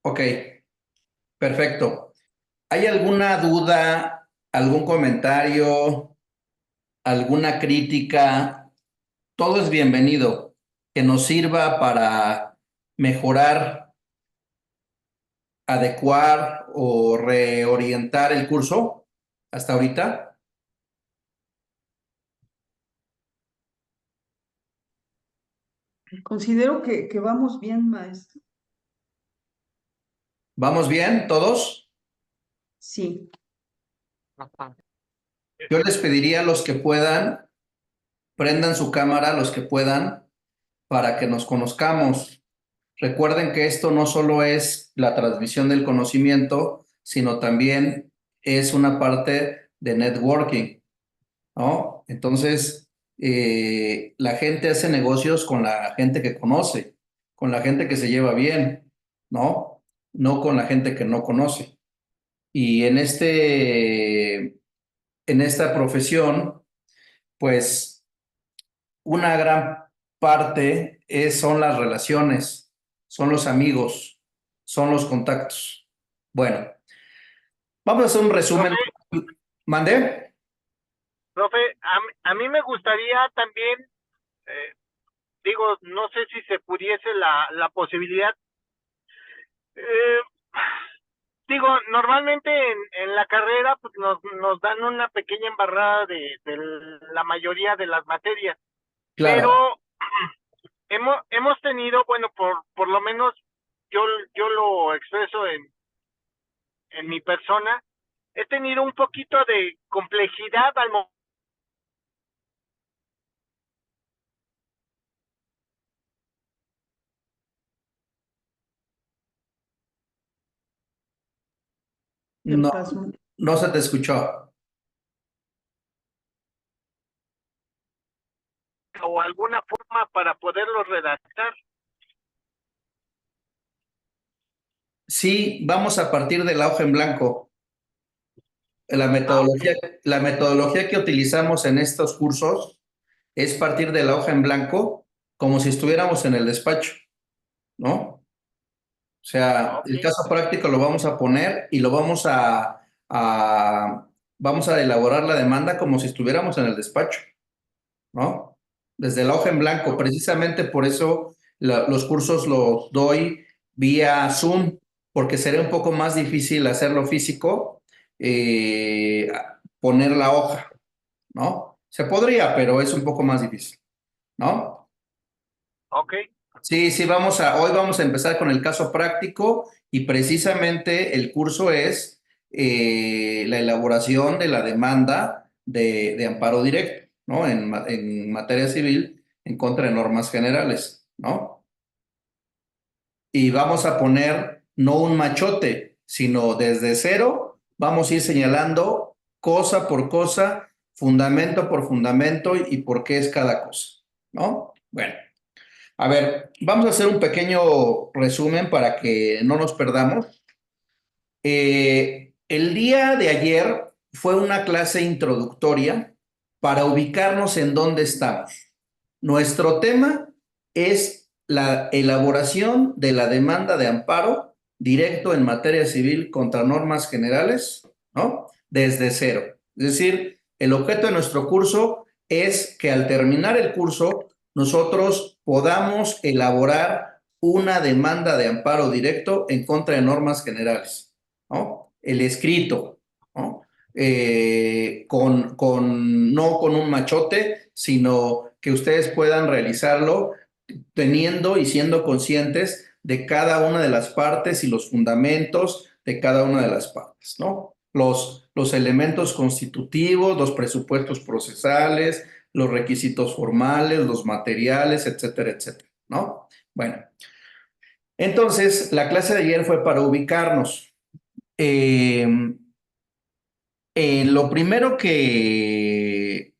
Ok, perfecto. ¿Hay alguna duda, algún comentario, alguna crítica? Todo es bienvenido, que nos sirva para mejorar, adecuar o reorientar el curso hasta ahorita. Considero que vamos bien, maestro. ¿Vamos bien todos? Sí, Yo les pediría a los que puedan, prendan su cámara, los que puedan, para que nos conozcamos. Recuerden que esto no solo es la transmisión del conocimiento, sino también es una parte de networking, ¿no? Entonces, la gente hace negocios con la gente que conoce, con la gente que se lleva bien, ¿no? No con la gente que no conoce. Y en esta profesión, pues una gran parte son las relaciones, son los amigos, son los contactos. Bueno, vamos a hacer un resumen. Profe, ¿Mandé? profe, a mí me gustaría también, eh, digo, no sé si se pudiese la posibilidad. eh, Digo, normalmente en la carrera pues nos dan una pequeña embarrada de la mayoría de las materias, Claro. pero hemos tenido, bueno, por lo menos yo, yo lo expreso en mi persona, he tenido un poquito de complejidad al momento. ¿qué No, pasó? no se te escuchó. O alguna forma para poderlo redactar. Sí, vamos a partir de la hoja en blanco. La Ah, ok, metodología, la metodología que utilizamos en estos cursos es partir de la hoja en blanco como si estuviéramos en el despacho, ¿no? O sea, ok, el caso práctico lo vamos a poner y lo vamos a elaborar la demanda como si estuviéramos en el despacho, ¿no? Desde la hoja en blanco. Precisamente por eso los cursos los doy vía Zoom, porque sería un poco más difícil hacerlo físico, poner la hoja, ¿no? Se podría, pero es un poco más difícil, ¿no? ok, Sí, sí, hoy vamos a empezar con el caso práctico y precisamente el curso es la elaboración de la demanda de amparo directo, ¿no? En materia civil en contra de normas generales, ¿no? Y vamos a poner no un machote, sino desde cero, vamos a ir señalando cosa por cosa, fundamento por fundamento y por qué es cada cosa, ¿no? Bueno. A ver, vamos a hacer un pequeño resumen para que no nos perdamos. El día de ayer fue una clase introductoria para ubicarnos en dónde estamos. Nuestro tema es la elaboración de la demanda de amparo directo en materia civil contra normas generales, ¿no? Desde cero. Es decir, el objeto de nuestro curso es que al terminar el curso nosotros podamos elaborar una demanda de amparo directo en contra de normas generales, ¿no? El escrito, ¿no? No con un machote, sino que ustedes puedan realizarlo teniendo y siendo conscientes de cada una de las partes y los fundamentos de cada una de las partes, ¿no? Los elementos constitutivos, los presupuestos procesales, los requisitos formales, los materiales, etcétera, etcétera, ¿no? Bueno, entonces la clase de ayer fue para ubicarnos. Eh, lo primero que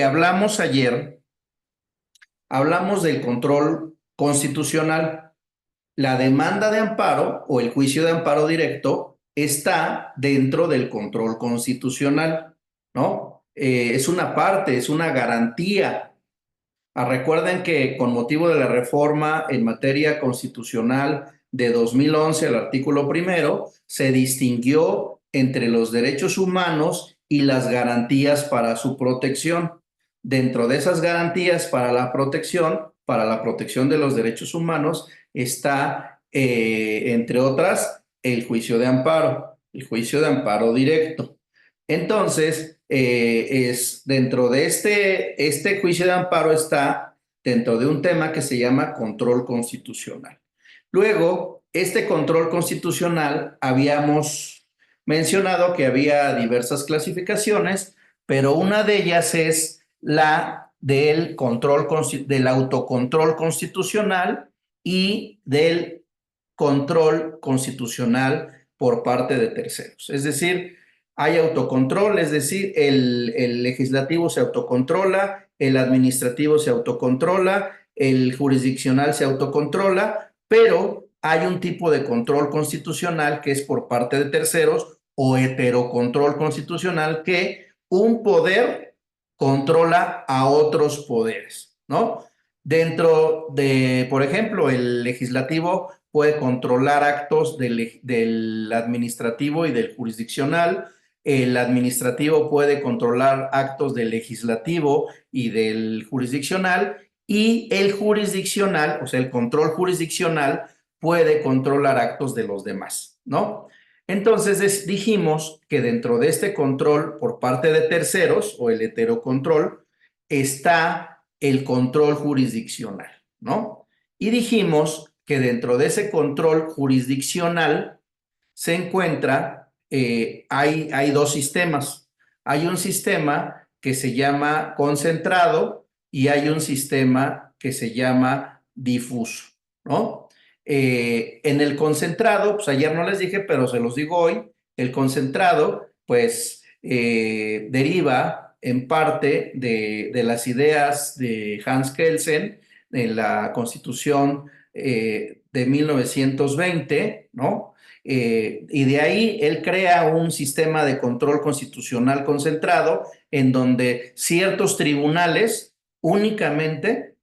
hablamos ayer, hablamos del control constitucional. La demanda de amparo o el juicio de amparo directo está dentro del control constitucional, ¿no? Es una parte, es una garantía. Recuerden que con motivo de la reforma en materia constitucional de 2011, el artículo primero, se distinguió entre los derechos humanos y las garantías para su protección. Dentro de esas garantías para la protección de los derechos humanos, está, entre otras, el juicio de amparo directo. Entonces, dentro de este juicio de amparo está dentro de un tema que se llama control constitucional. Luego, este control constitucional, habíamos mencionado que había diversas clasificaciones, pero una de ellas es la del autocontrol constitucional y del control constitucional por parte de terceros. Es decir, hay autocontrol, es decir, el legislativo se autocontrola, el administrativo se autocontrola, el jurisdiccional se autocontrola, pero hay un tipo de control constitucional que es por parte de terceros o heterocontrol constitucional, que un poder controla a otros poderes, ¿no? Dentro de, por ejemplo, el legislativo puede controlar actos del administrativo y del jurisdiccional. El administrativo puede controlar actos del legislativo y del jurisdiccional, y el jurisdiccional, o sea, el control jurisdiccional, puede controlar actos de los demás, ¿no? Entonces dijimos que dentro de este control por parte de terceros, o el heterocontrol, está el control jurisdiccional, ¿no? Y dijimos que dentro de ese control jurisdiccional se encuentra, hay dos sistemas. Hay un sistema que se llama concentrado y hay un sistema que se llama difuso, ¿no? En el concentrado, pues ayer no les dije, pero se los digo hoy, el concentrado, pues deriva en parte de las ideas de Hans Kelsen en la Constitución de 1920, ¿no? Y de ahí él crea un sistema de control constitucional concentrado en donde ciertos tribunales únicamente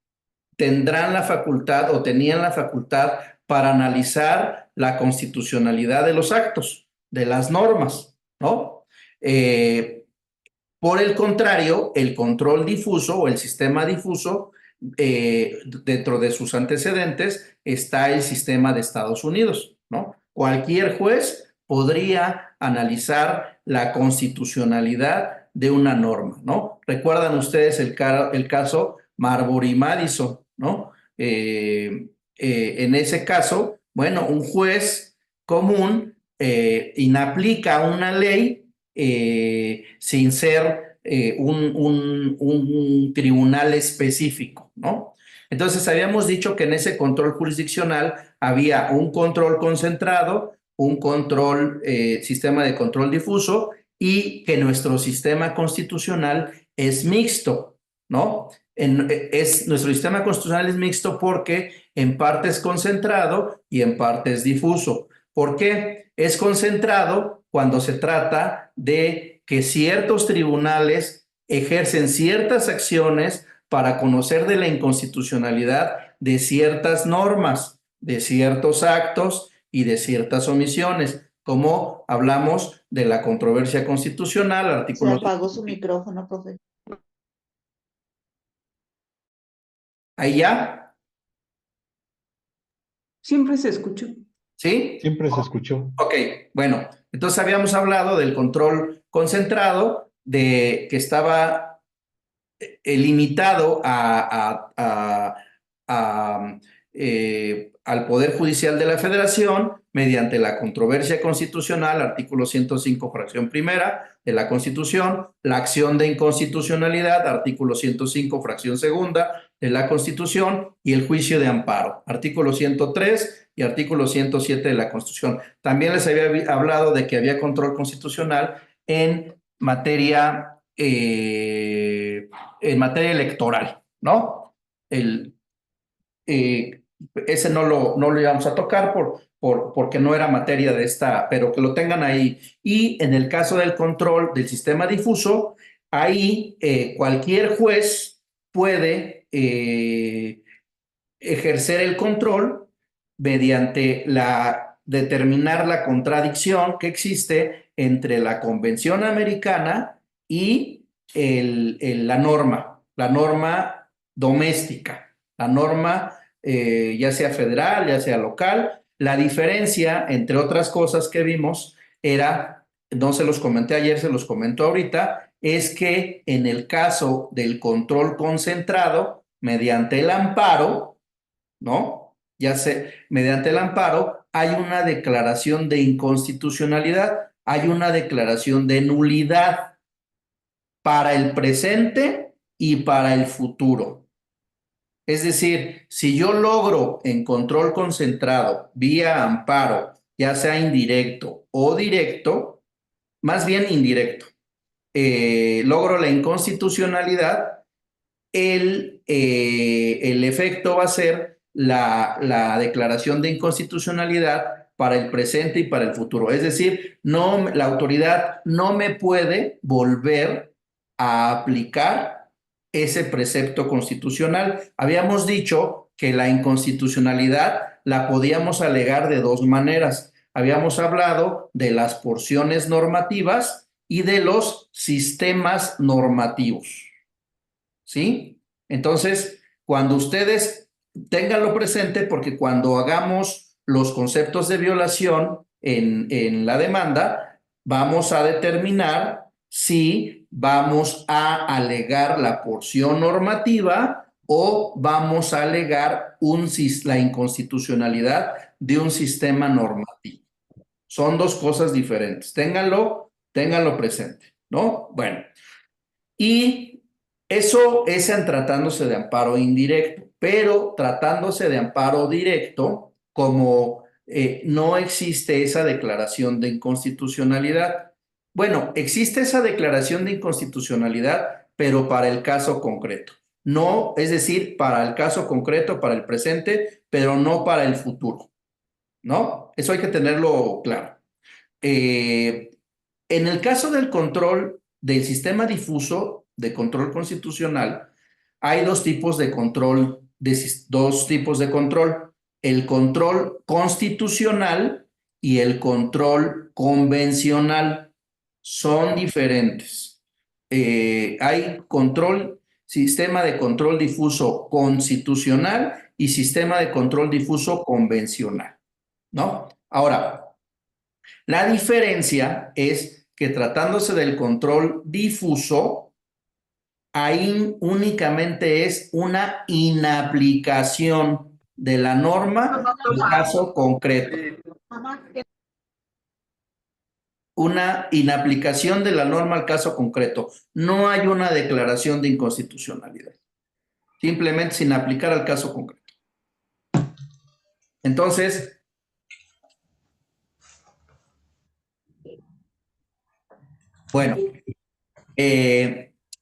tendrán la facultad o tenían la facultad para analizar la constitucionalidad de los actos, de las normas, ¿no? Por el contrario, el control difuso o el sistema difuso, dentro de sus antecedentes está el sistema de Estados Unidos, ¿no? Cualquier juez podría analizar la constitucionalidad de una norma, ¿no? Recuerdan ustedes el caso Marbury-Madison, ¿no? En ese caso, bueno, un juez común inaplica una ley sin ser un tribunal específico, ¿no? Entonces, habíamos dicho que en ese control jurisdiccional había un control concentrado, un sistema de control difuso, y que nuestro sistema constitucional es mixto, ¿no? Nuestro sistema constitucional es mixto porque en parte es concentrado y en parte es difuso. ¿Por qué? Es concentrado cuando se trata de que ciertos tribunales ejercen ciertas acciones para conocer de la inconstitucionalidad de ciertas normas, de ciertos actos y de ciertas omisiones, como hablamos de la controversia constitucional, Se artículo... apagó su micrófono, profe. ¿Ahí ya? Siempre se escuchó. ¿Sí? Siempre se escuchó. Ok, bueno, entonces habíamos hablado del control concentrado, de que estaba limitado al Poder Judicial de la Federación mediante la controversia constitucional, artículo 105, fracción primera de la Constitución, la acción de inconstitucionalidad, artículo 105, fracción segunda de la Constitución, y el juicio de amparo, artículo 103 y artículo 107 de la Constitución. También les había hablado de que había control constitucional en materia electoral, ¿no? Ese no lo íbamos a tocar porque no era materia de esta, pero que lo tengan ahí. Y en el caso del control del sistema difuso, ahí cualquier juez puede ejercer el control mediante determinar la contradicción que existe entre la Convención Americana y la norma doméstica, la norma ya sea federal, ya sea local. La diferencia, entre otras cosas que vimos, era, no se los comenté ayer, se los comento ahorita, es que en el caso del control concentrado, mediante el amparo, ¿no? Mediante el amparo hay una declaración de inconstitucionalidad, hay una declaración de nulidad para el presente y para el futuro. Es decir, si yo logro en control concentrado vía amparo, ya sea indirecto o directo, más bien indirecto, logro la inconstitucionalidad, el efecto va a ser la declaración de inconstitucionalidad para el presente y para el futuro. Es decir, la autoridad no me puede volver a aplicar ese precepto constitucional. Habíamos dicho que la inconstitucionalidad la podíamos alegar de dos maneras. Habíamos hablado de las porciones normativas y de los sistemas normativos. ¿Sí? Entonces, cuando ustedes tenganlo presente, porque cuando hagamos los conceptos de violación en la demanda, vamos a determinar si vamos a alegar la porción normativa o vamos a alegar la inconstitucionalidad de un sistema normativo. Son dos cosas diferentes. Ténganlo presente, ¿no? Bueno, y eso es en tratándose de amparo indirecto, pero tratándose de amparo directo, como no existe esa declaración de inconstitucionalidad. Bueno, existe esa declaración de inconstitucionalidad, pero para el caso concreto. No, es decir, para el caso concreto, para el presente, pero no para el futuro, ¿no? Eso hay que tenerlo claro. En el caso del control del sistema difuso de control constitucional, hay dos tipos de control, el control constitucional y el control convencional. Son diferentes. Hay sistema de control difuso constitucional y sistema de control difuso convencional, ¿no? Ahora, la diferencia es que tratándose del control difuso, ahí únicamente es una inaplicación de la norma en caso concreto. Una inaplicación de la norma al caso concreto. No hay una declaración de inconstitucionalidad. Simplemente sin aplicar al caso concreto. Entonces, bueno,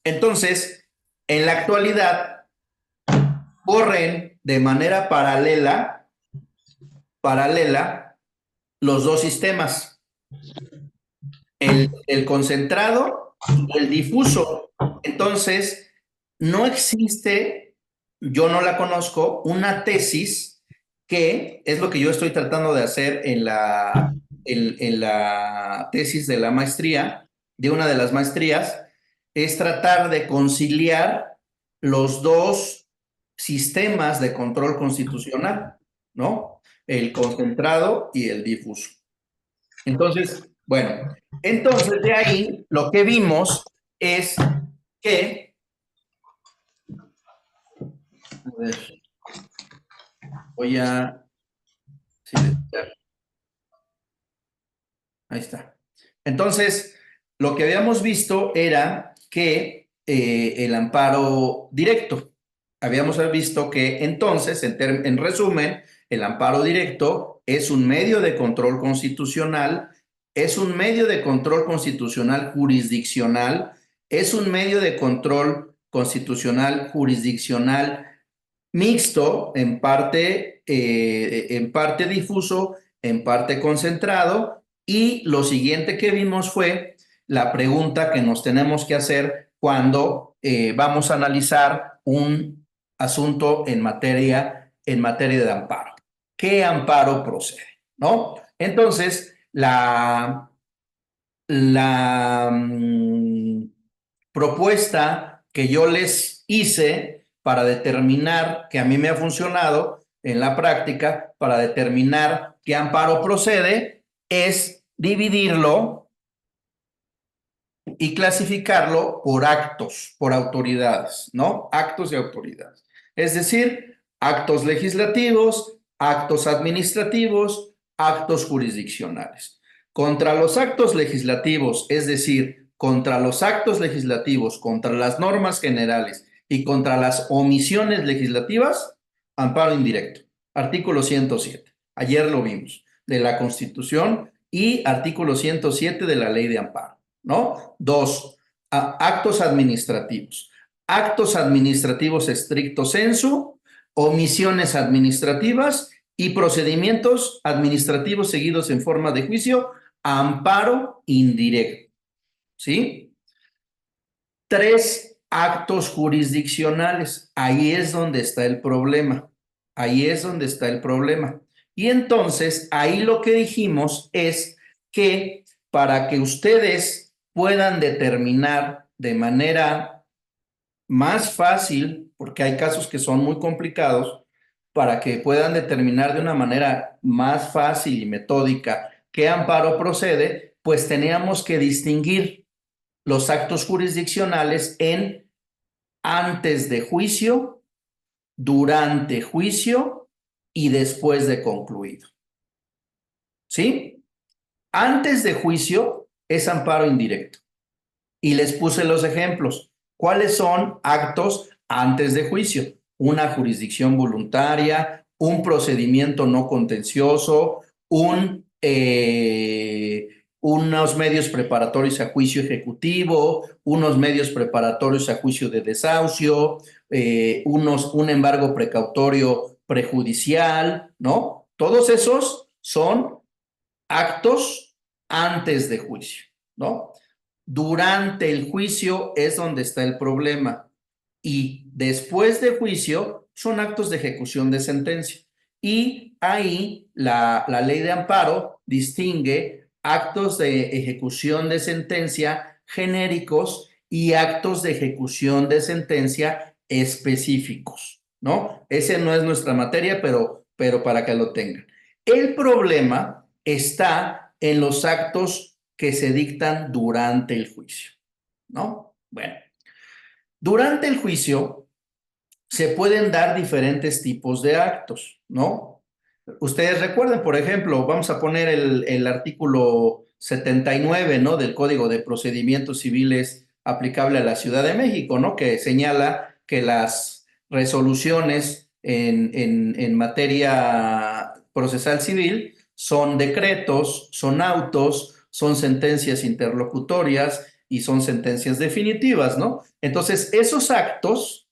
entonces, en la actualidad, corren de manera paralela los dos sistemas, el concentrado y el difuso. Entonces, no existe, yo no la conozco, una tesis que es lo que yo estoy tratando de hacer en la tesis de la maestría, de una de las maestrías, es tratar de conciliar los dos sistemas de control constitucional, ¿no? El concentrado y el difuso. Entonces, bueno, de ahí lo que vimos es que, a ver, voy a silenciar. Ahí está. Entonces, lo que habíamos visto era que el amparo directo. Habíamos visto que entonces, en resumen, el amparo directo es un medio de control constitucional, es un medio de control constitucional jurisdiccional, es un medio de control constitucional jurisdiccional mixto, en parte difuso, en parte concentrado. Y lo siguiente que vimos fue la pregunta que nos tenemos que hacer cuando vamos a analizar un asunto en materia de amparo. qué amparo procede, ¿no? Entonces, la propuesta que yo les hice para determinar, que a mí me ha funcionado en la práctica, para determinar qué amparo procede, es dividirlo y clasificarlo por actos, por autoridades, ¿no? Actos y autoridades. Es decir, actos legislativos, actos administrativos, actos jurisdiccionales. Contra los actos legislativos, es decir, contra los actos legislativos, contra las normas generales y contra las omisiones legislativas, amparo indirecto. Artículo 107. Ayer lo vimos, de la Constitución y artículo 107 de la Ley de Amparo, ¿no? 2. Actos administrativos. Actos administrativos estricto sensu, omisiones administrativas y procedimientos administrativos seguidos en forma de juicio, amparo indirecto, ¿sí? 3 actos jurisdiccionales. Ahí es donde está el problema. Ahí es donde está el problema. Y entonces, ahí lo que dijimos es que para que ustedes puedan determinar de manera más fácil, porque hay casos que son muy complicados, para que puedan determinar de una manera más fácil y metódica qué amparo procede, pues teníamos que distinguir los actos jurisdiccionales en antes de juicio, durante juicio y después de concluido. ¿Sí? Antes de juicio es amparo indirecto. Y les puse los ejemplos. ¿Cuáles son actos antes de juicio? Una jurisdicción voluntaria, un procedimiento no contencioso, unos medios preparatorios a juicio ejecutivo, unos medios preparatorios a juicio de desahucio, un embargo precautorio prejudicial, ¿no? Todos esos son actos antes de juicio, ¿no? Durante el juicio es donde está el problema y después de juicio son actos de ejecución de sentencia. Y ahí la ley de amparo distingue actos de ejecución de sentencia genéricos y actos de ejecución de sentencia específicos, ¿no? Ese no es nuestra materia, pero para que lo tengan. El problema está en los actos que se dictan durante el juicio, ¿no? Bueno, durante el juicio se pueden dar diferentes tipos de actos, ¿no? Ustedes recuerden, por ejemplo, vamos a poner el artículo 79, ¿no? Del Código de Procedimientos Civiles aplicable a la Ciudad de México, ¿no? Que señala que las resoluciones en materia procesal civil son decretos, son autos, son sentencias interlocutorias y son sentencias definitivas, ¿no? Entonces, esos actos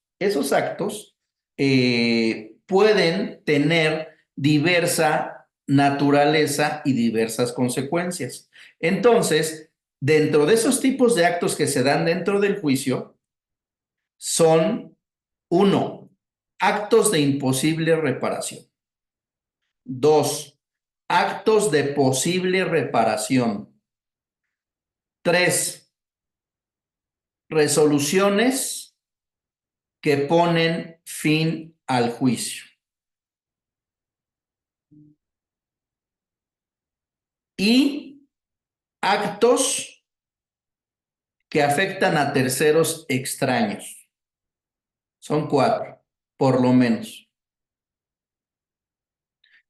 pueden tener diversa naturaleza y diversas consecuencias. Entonces, dentro de esos tipos de actos que se dan dentro del juicio, son 1, actos de imposible reparación. 2, actos de posible reparación. 3, resoluciones que ponen fin al juicio. Y actos que afectan a terceros extraños. Son 4, por lo menos.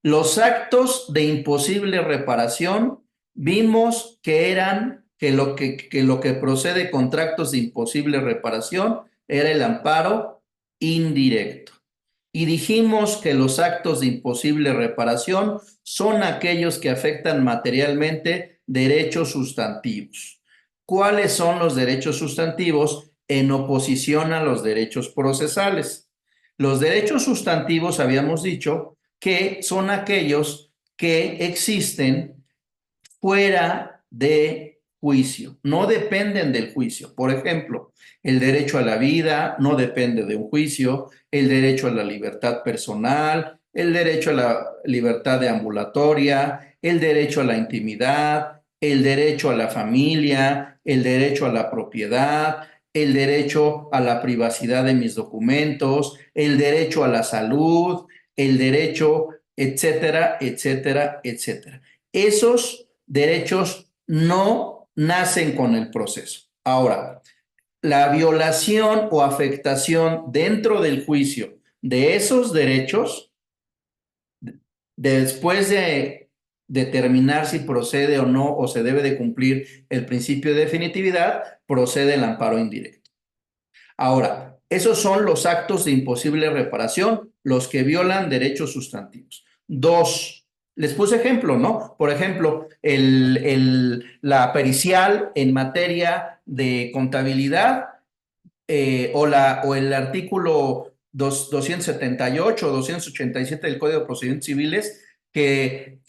Los actos de imposible reparación vimos que lo que procede contra actos de imposible reparación era el amparo indirecto. Y dijimos que los actos de imposible reparación son aquellos que afectan materialmente derechos sustantivos. ¿Cuáles son los derechos sustantivos en oposición a los derechos procesales? Los derechos sustantivos habíamos dicho que son aquellos que existen fuera de juicio, no dependen del juicio. Por ejemplo, el derecho a la vida no depende de un juicio, el derecho a la libertad personal, el derecho a la libertad de ambulatoria, el derecho a la intimidad, el derecho a la familia, el derecho a la propiedad, el derecho a la privacidad de mis documentos, el derecho a la salud, el derecho, etcétera, etcétera, etcétera. Esos derechos no nacen con el proceso. Ahora, la violación o afectación dentro del juicio de esos derechos, después de determinar si procede o no o se debe de cumplir el principio de definitividad, procede el amparo indirecto. Ahora, esos son los actos de imposible reparación, los que violan derechos sustantivos. Dos, les puse ejemplo, ¿no? Por ejemplo, la pericial en materia de contabilidad o el artículo 278 o 287 del Código de Procedimientos Civiles que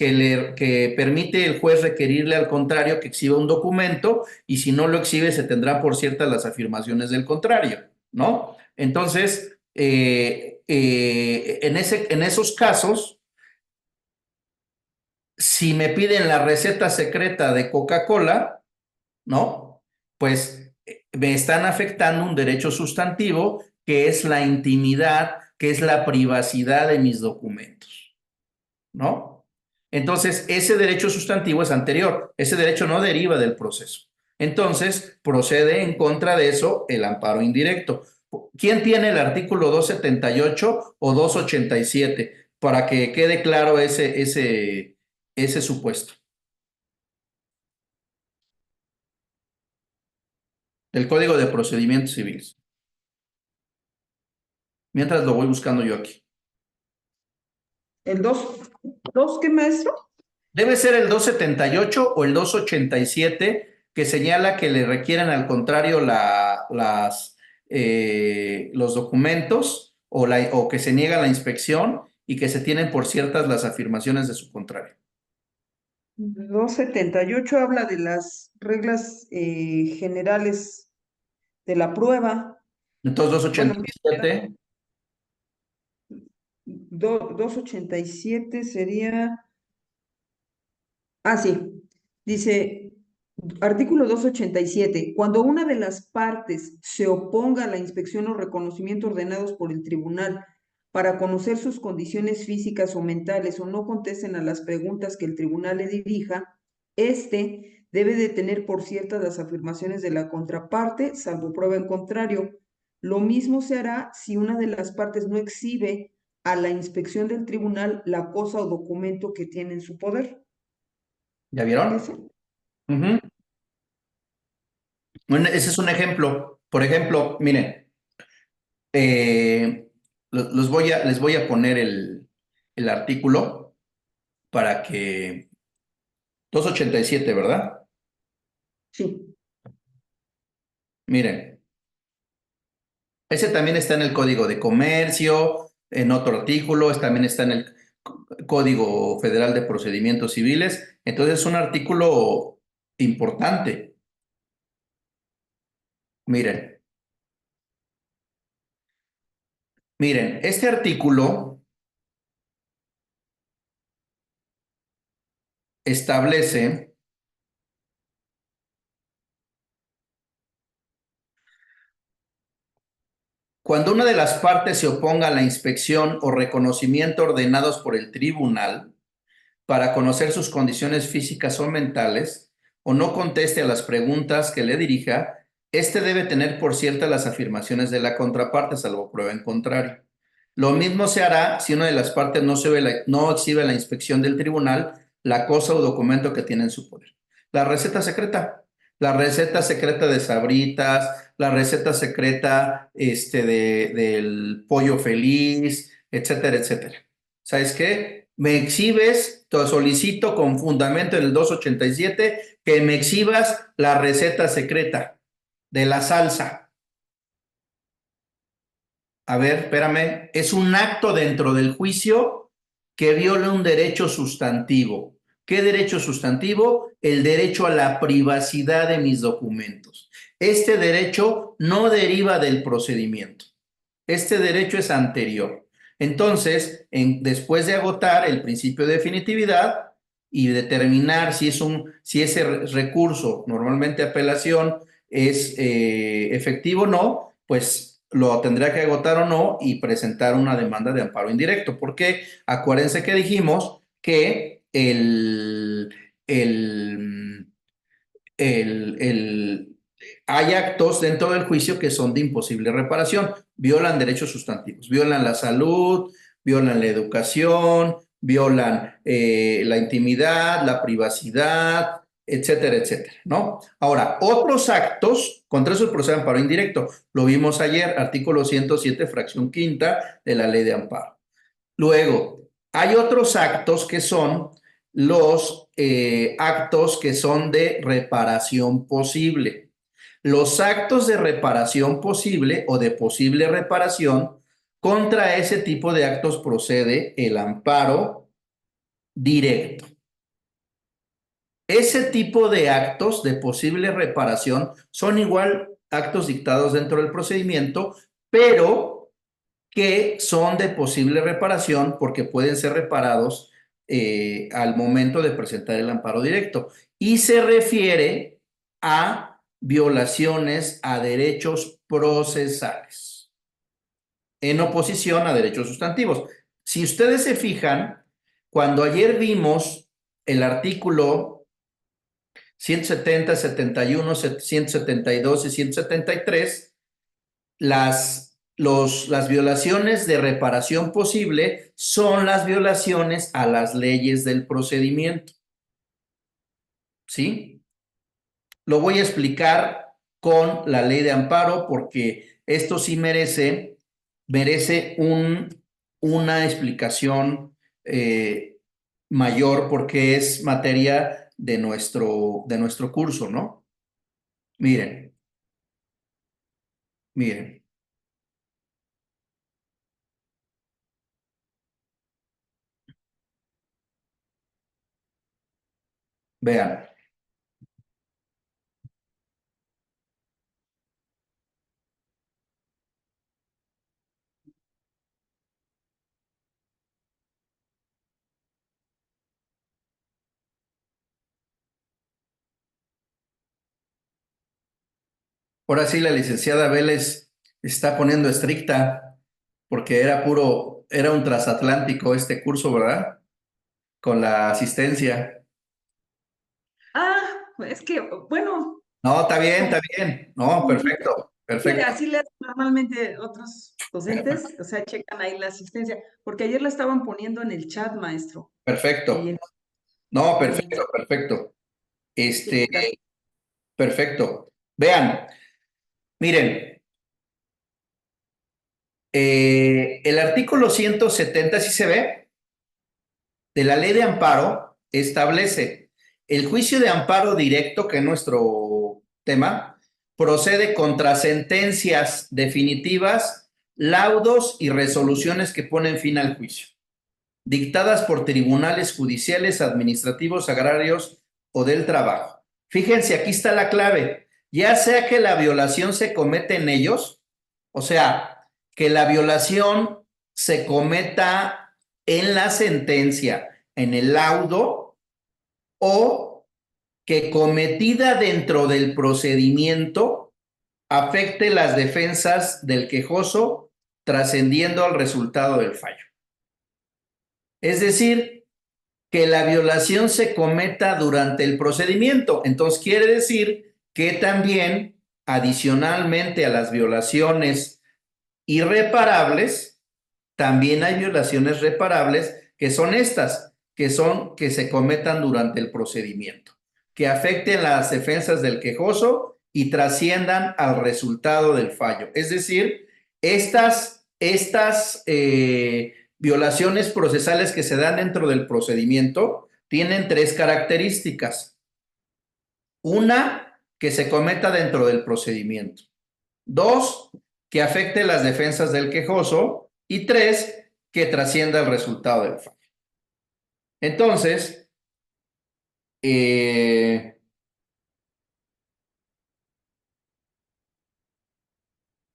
permite el juez requerirle al contrario que exhiba un documento y si no lo exhibe se tendrá por ciertas las afirmaciones del contrario, ¿no? Entonces, en esos casos, si me piden la receta secreta de Coca-Cola, ¿no? Pues me están afectando un derecho sustantivo que es la intimidad, que es la privacidad de mis documentos, ¿no? Entonces, ese derecho sustantivo es anterior, ese derecho no deriva del proceso. Entonces, procede en contra de eso el amparo indirecto. ¿Quién tiene el artículo 278 o 287? Para que quede claro ese supuesto. El Código de Procedimientos Civiles. Mientras lo voy buscando yo aquí. ¿El dos qué, maestro? Debe ser el 278 o el 287 que señala que le requieren al contrario los documentos o que se niega la inspección y que se tienen por ciertas las afirmaciones de su contrario. 278 habla de las reglas generales de la prueba. Entonces, Bueno, 287, 287 sería... Ah, sí. Dice, artículo 287, cuando una de las partes se oponga a la inspección o reconocimiento ordenados por el tribunal para conocer sus condiciones físicas o mentales o no contesten a las preguntas que el tribunal le dirija, este debe de tener por ciertas las afirmaciones de la contraparte, salvo prueba en contrario. Lo mismo se hará si una de las partes no exhibe a la inspección del tribunal la cosa o documento que tiene en su poder. ¿ya vieron? ¿Ese? Uh-huh. Bueno, ese es un ejemplo. Por ejemplo, miren, les voy a poner el artículo para que... 287, ¿verdad? Sí. Miren, ese también está en el Código de Comercio, en otro artículo, también está en el Código Federal de Procedimientos Civiles. Entonces es un artículo importante. Miren, este artículo establece cuando una de las partes se oponga a la inspección o reconocimiento ordenados por el tribunal para conocer sus condiciones físicas o mentales, o no conteste a las preguntas que le dirija, éste debe tener por ciertas las afirmaciones de la contraparte, salvo prueba en contrario. Lo mismo se hará si una de las partes no exhibe la inspección del tribunal la cosa o documento que tiene en su poder. La receta secreta de Sabritas, la receta secreta del pollo feliz, etcétera, etcétera. ¿Sabes qué? Me exhibes, te solicito con fundamento en el 287 que me exhibas la receta secreta de la salsa. A ver, espérame, es un acto dentro del juicio que viola un derecho sustantivo. ¿Qué derecho sustantivo? El derecho a la privacidad de mis documentos. Este derecho no deriva del procedimiento. Este derecho es anterior. Entonces, después de agotar el principio de definitividad y determinar si ese recurso, normalmente apelación, es efectivo o no, pues lo tendrá que agotar o no y presentar una demanda de amparo indirecto. Porque acuérdense que dijimos que el, hay actos dentro del juicio que son de imposible reparación, violan derechos sustantivos, violan la salud, violan la educación, violan la intimidad, la privacidad, etcétera, etcétera, ¿no? Ahora, otros actos, contra eso el proceso de amparo indirecto, lo vimos ayer, artículo 107, fracción quinta de la ley de amparo. Luego, hay otros actos que son los actos que son de reparación posible. Los actos de reparación posible o de posible reparación, contra ese tipo de actos procede el amparo directo. Ese tipo de actos de posible reparación son igual actos dictados dentro del procedimiento, pero que son de posible reparación porque pueden ser reparados al momento de presentar el amparo directo. Y se refiere a violaciones a derechos procesales en oposición a derechos sustantivos. Si ustedes se fijan, cuando ayer vimos el artículo 170, 71, 172 y 173, las violaciones de reparación posible son las violaciones a las leyes del procedimiento. ¿Sí? Lo voy a explicar con la ley de amparo porque esto sí merece una explicación mayor porque es materia de nuestro curso, ¿no? Miren, miren, vean. Ahora sí, la licenciada Vélez está poniendo estricta porque era un transatlántico este curso, ¿verdad? Con la asistencia. Ah, es que, bueno, No, está bien, como está bien. No, perfecto, que perfecto, así le hacen normalmente otros docentes, o sea, checan ahí la asistencia, porque ayer la estaban poniendo en el chat, maestro, perfecto. y No, en- perfecto, perfecto. sí, Este, gracias. perfecto. Vean, miren, el artículo 170, ¿sí se ve? De la ley de amparo establece el juicio de amparo directo, que es nuestro tema, procede contra sentencias definitivas, laudos y resoluciones que ponen fin al juicio, dictadas por tribunales judiciales, administrativos, agrarios o del trabajo. Fíjense, aquí está la clave. Ya sea que la violación se comete en ellos, o sea, que la violación se cometa en la sentencia, en el laudo, o que cometida dentro del procedimiento afecte las defensas del quejoso, trascendiendo al resultado del fallo. Es decir, que la violación se cometa durante el procedimiento. Entonces quiere decir que también, adicionalmente a las violaciones irreparables, también hay violaciones reparables que son estas, que son que se cometan durante el procedimiento, que afecten las defensas del quejoso y trasciendan al resultado del fallo. Es decir, estas violaciones procesales que se dan dentro del procedimiento tienen tres características. Una, que se cometa dentro del procedimiento. Dos, que afecte las defensas del quejoso. Y tres, que trascienda el resultado del fallo. Entonces,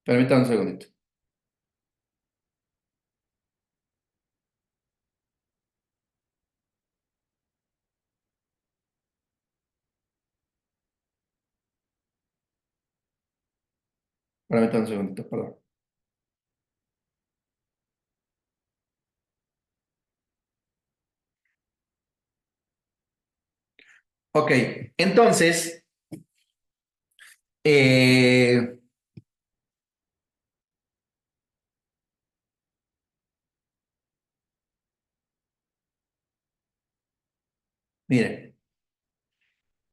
permítanme un segundito. Permítame un segundito, perdón. Ok, entonces, eh, miren,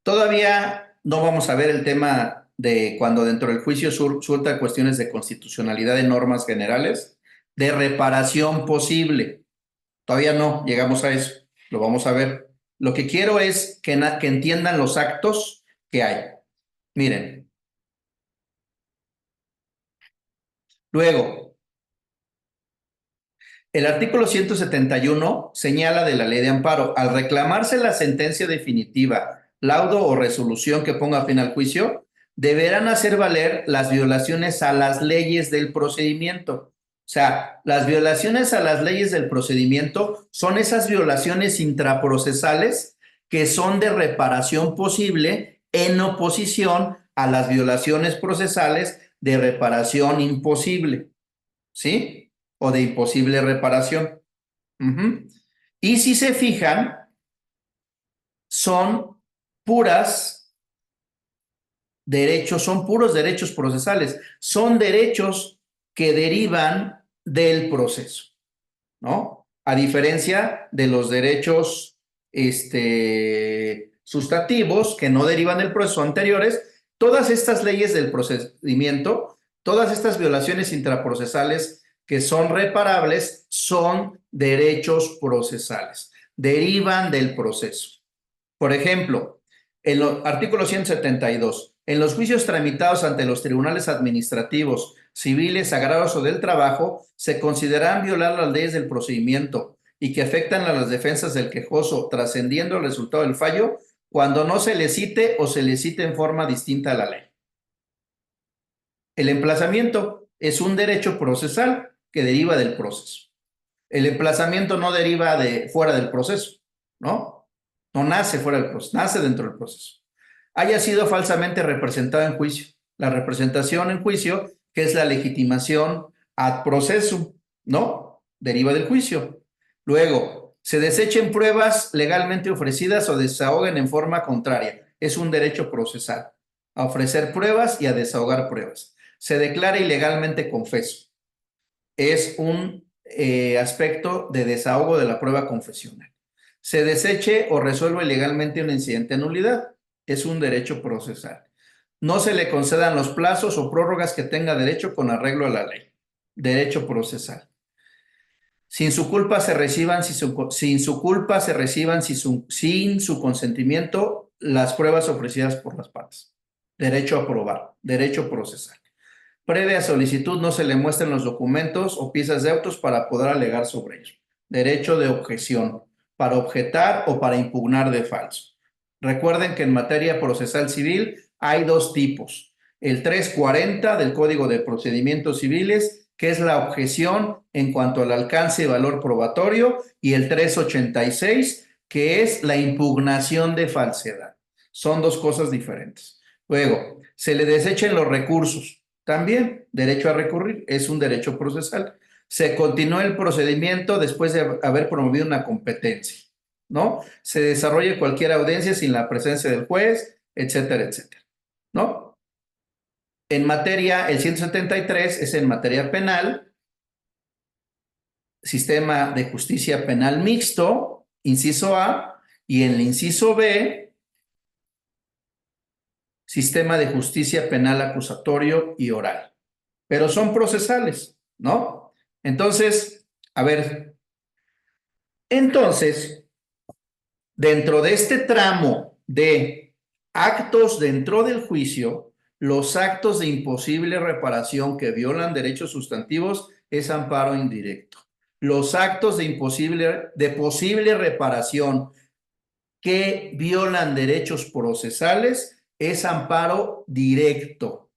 todavía no vamos a ver el tema de cuando dentro del juicio surta cuestiones de constitucionalidad de normas generales, de reparación posible. Todavía no llegamos a eso, lo vamos a ver. Lo que quiero es que entiendan los actos que hay. Miren, luego, el artículo 171 señala de la ley de amparo, al reclamarse la sentencia definitiva, laudo o resolución que ponga fin al juicio, deberán hacer valer las violaciones a las leyes del procedimiento. O sea, las violaciones a las leyes del procedimiento son esas violaciones intraprocesales que son de reparación posible en oposición a las violaciones procesales de reparación imposible. ¿Sí? O de imposible reparación. Y si se fijan, son puros derechos procesales, son derechos que derivan del proceso, ¿no? A diferencia de los derechos sustantivos que no derivan del proceso anteriores, todas estas leyes del procedimiento, todas estas violaciones intraprocesales que son reparables son derechos procesales, derivan del proceso. Por ejemplo, en el artículo 172, en los juicios tramitados ante los tribunales administrativos, civiles, agrarios o del trabajo, se consideran violar las leyes del procedimiento y que afectan a las defensas del quejoso, trascendiendo el resultado del fallo, cuando no se le cite o se le cite en forma distinta a la ley. El emplazamiento es un derecho procesal que deriva del proceso. El emplazamiento no deriva de fuera del proceso, ¿no? No nace fuera del proceso, nace dentro del proceso. Haya sido falsamente representado en juicio. La representación en juicio, que es la legitimación ad processum, ¿no? Deriva del juicio. Luego, se desechen pruebas legalmente ofrecidas o desahoguen en forma contraria. Es un derecho procesal. A ofrecer pruebas y a desahogar pruebas. Se declara ilegalmente confeso. Es un aspecto de desahogo de la prueba confesional. Se deseche o resuelve ilegalmente un incidente de nulidad. Es un derecho procesal. No se le concedan los plazos o prórrogas que tenga derecho con arreglo a la ley. Derecho procesal. Sin su culpa se reciban, sin su consentimiento, las pruebas ofrecidas por las partes. Derecho a probar. Derecho procesal. Previa solicitud no se le muestren los documentos o piezas de autos para poder alegar sobre ellos. Derecho de objeción, para objetar o para impugnar de falso. Recuerden que en materia procesal civil hay dos tipos. El 340 del Código de Procedimientos Civiles, que es la objeción en cuanto al alcance y valor probatorio, y el 386, que es la impugnación de falsedad. Son dos cosas diferentes. Luego, se le desechen los recursos. También, derecho a recurrir, es un derecho procesal. Se continúa el procedimiento después de haber promovido una competencia, ¿no? Se desarrolla cualquier audiencia sin la presencia del juez, etcétera, etcétera, ¿no? En materia, el 173 es en materia penal, sistema de justicia penal mixto, inciso A, y en el inciso B, sistema de justicia penal acusatorio y oral. Pero son procesales, ¿no? Entonces, a ver, entonces, dentro de este tramo de actos dentro del juicio, los actos de imposible reparación que violan derechos sustantivos es amparo indirecto. Los actos de posible reparación que violan derechos procesales es amparo directo.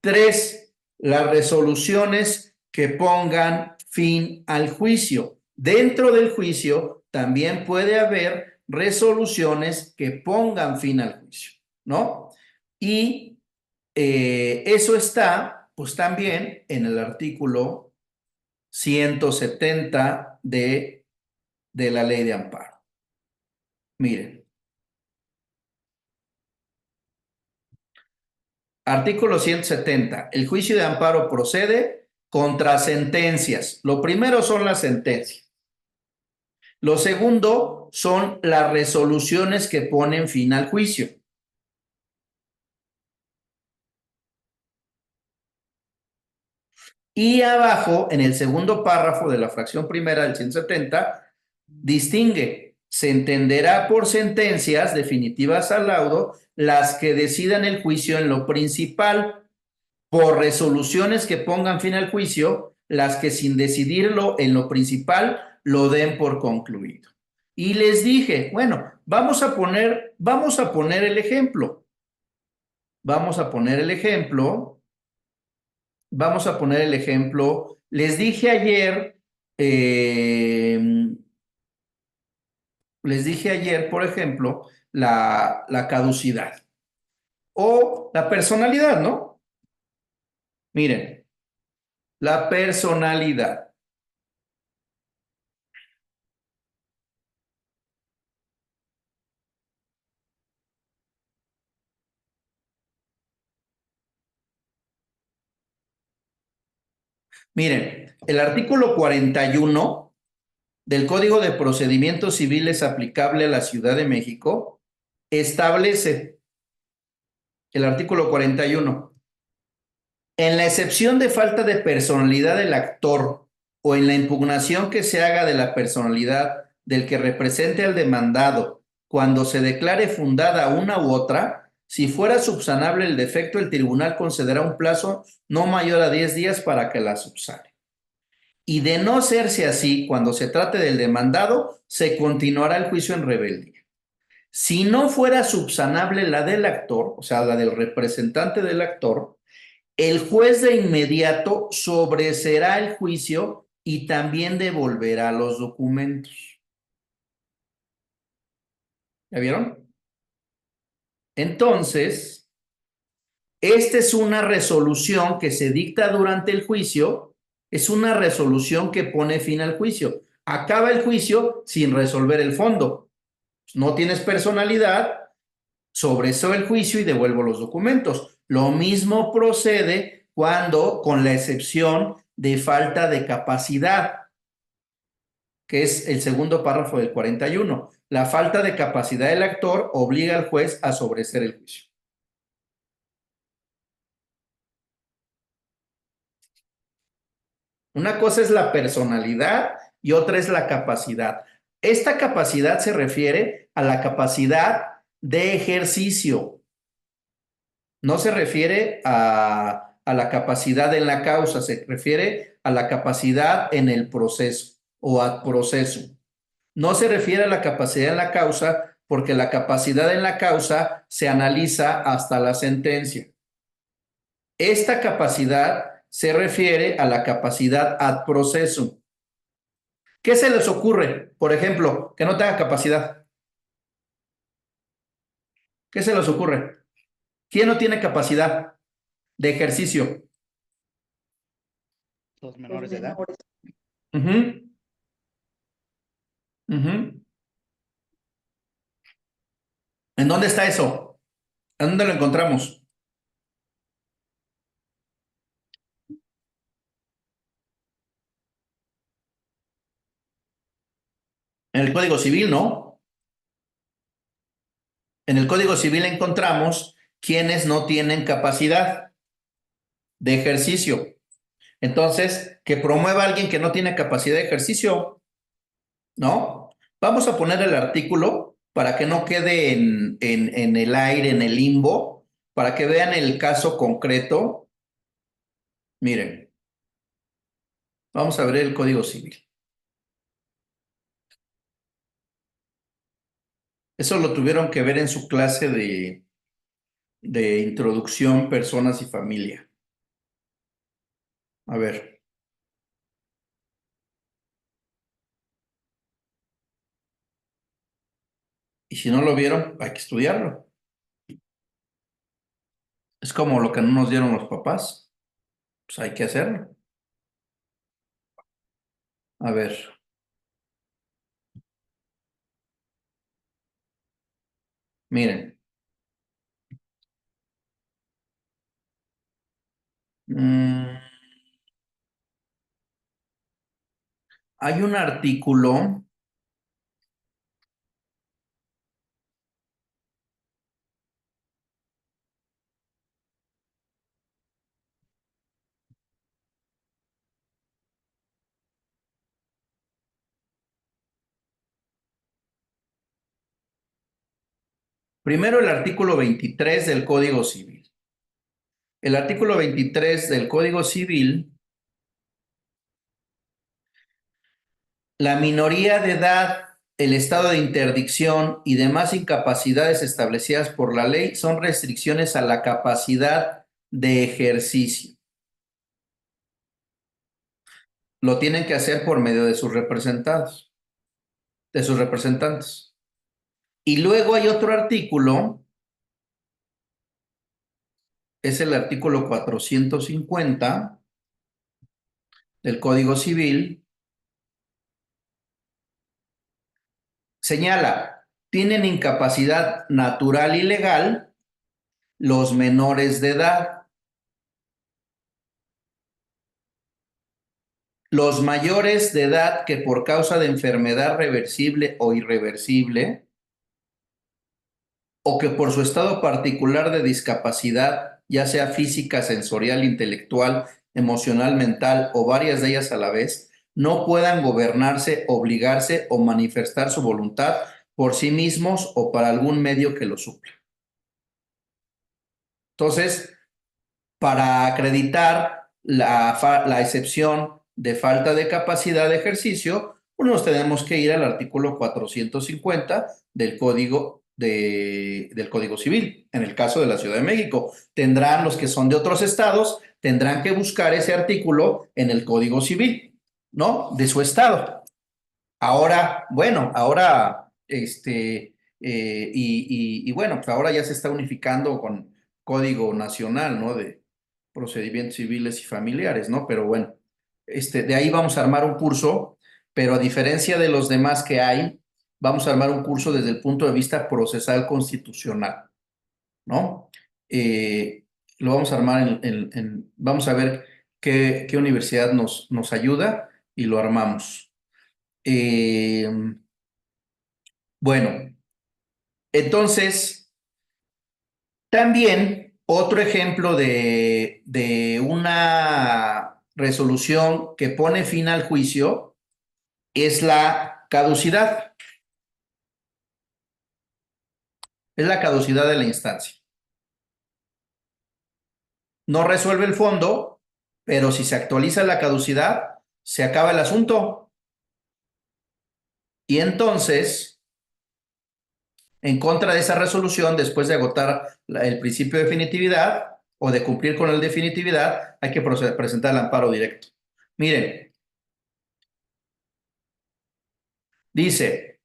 3. Las resoluciones que pongan fin al juicio. Dentro del juicio también puede haber resoluciones que pongan fin al juicio, ¿no? Y Eso está, pues también en el artículo 170 de la ley de amparo. Miren, artículo 170. El juicio de amparo procede contra sentencias. Lo primero son las sentencias. Lo segundo son las resoluciones que ponen fin al juicio. Y abajo, en el segundo párrafo de la fracción primera del 170, distingue: se entenderá por sentencias definitivas al laudo las que decidan el juicio en lo principal, por resoluciones que pongan fin al juicio, las que sin decidirlo en lo principal lo den por concluido. Y les dije, bueno, vamos a poner el ejemplo. Vamos a poner el ejemplo. Vamos a poner el ejemplo. Les dije ayer, por ejemplo, la caducidad o la personalidad, ¿no? Miren, la personalidad. Miren, el artículo 41 del Código de Procedimientos Civiles aplicable a la Ciudad de México establece, el artículo 41, en la excepción de falta de personalidad del actor o en la impugnación que se haga de la personalidad del que represente al demandado, cuando se declare fundada una u otra, si fuera subsanable el defecto, el tribunal concederá un plazo no mayor a 10 días para que la subsane. Y de no serse así, cuando se trate del demandado, se continuará el juicio en rebeldía. Si no fuera subsanable la del actor, o sea, la del representante del actor, el juez de inmediato sobreseerá el juicio y también devolverá los documentos. ¿Ya vieron? Entonces, esta es una resolución que se dicta durante el juicio, es una resolución que pone fin al juicio. Acaba el juicio sin resolver el fondo. No tienes personalidad, sobreseo el juicio y devuelvo los documentos. Lo mismo procede cuando, con la excepción de falta de capacidad, que es el segundo párrafo del 41. La falta de capacidad del actor obliga al juez a sobreseer el juicio. Una cosa es la personalidad y otra es la capacidad. Esta capacidad se refiere a la capacidad de ejercicio. No se refiere a la capacidad en la causa, se refiere a la capacidad en el proceso o ad proceso. No se refiere a la capacidad en la causa porque la capacidad en la causa se analiza hasta la sentencia. Esta capacidad se refiere a la capacidad ad proceso. ¿Qué se les ocurre? Por ejemplo, que no tenga capacidad. ¿Qué se les ocurre? ¿Quién no tiene capacidad de ejercicio? Los menores de edad. Uh-huh. Uh-huh. ¿En dónde está eso? ¿En dónde lo encontramos? En el Código Civil, ¿no? En el Código Civil encontramos quienes no tienen capacidad de ejercicio. Entonces, que promueva a alguien que no tiene capacidad de ejercicio, ¿no? Vamos a poner el artículo para que no quede en el aire, en el limbo, para que vean el caso concreto. Miren, vamos a ver el Código Civil. Eso lo tuvieron que ver en su clase de introducción, personas y familia. A ver. Y si no lo vieron, hay que estudiarlo. Es como lo que no nos dieron los papás. Pues hay que hacerlo. A ver. Miren. Hay un artículo. Primero el artículo 23 del Código Civil. El artículo 23 del Código Civil, la minoría de edad, el estado de interdicción y demás incapacidades establecidas por la ley son restricciones a la capacidad de ejercicio. Lo tienen que hacer por medio de sus representados, de sus representantes. Y luego hay otro artículo, es el artículo 450 del Código Civil. Señala, tienen incapacidad natural y legal los menores de edad, los mayores de edad que por causa de enfermedad reversible o irreversible, o que por su estado particular de discapacidad, ya sea física, sensorial, intelectual, emocional, mental o varias de ellas a la vez, no puedan gobernarse, obligarse o manifestar su voluntad por sí mismos o para algún medio que lo supla. Entonces, para acreditar la excepción de falta de capacidad de ejercicio, pues nos tenemos que ir al artículo 450 del del Código Civil. En el caso de la Ciudad de México, tendrán los que son de otros estados, tendrán que buscar ese artículo en el Código Civil, ¿no? De su estado. Ahora, bueno, ahora, bueno, pues ahora ya se está unificando con Código Nacional, ¿no? De procedimientos civiles y familiares, ¿no? Pero bueno, de ahí vamos a armar un curso, pero a diferencia de los demás que hay, vamos a armar un curso desde el punto de vista procesal constitucional, ¿no? Lo vamos a armar vamos a ver qué universidad nos ayuda y lo armamos. Eh, bueno, entonces, también otro ejemplo de una resolución que pone fin al juicio es la caducidad. Es la caducidad de la instancia. No resuelve el fondo, pero si se actualiza la caducidad, se acaba el asunto. Y entonces, en contra de esa resolución, después de agotar el principio de definitividad o de cumplir con el definitividad, hay que presentar el amparo directo. Miren, dice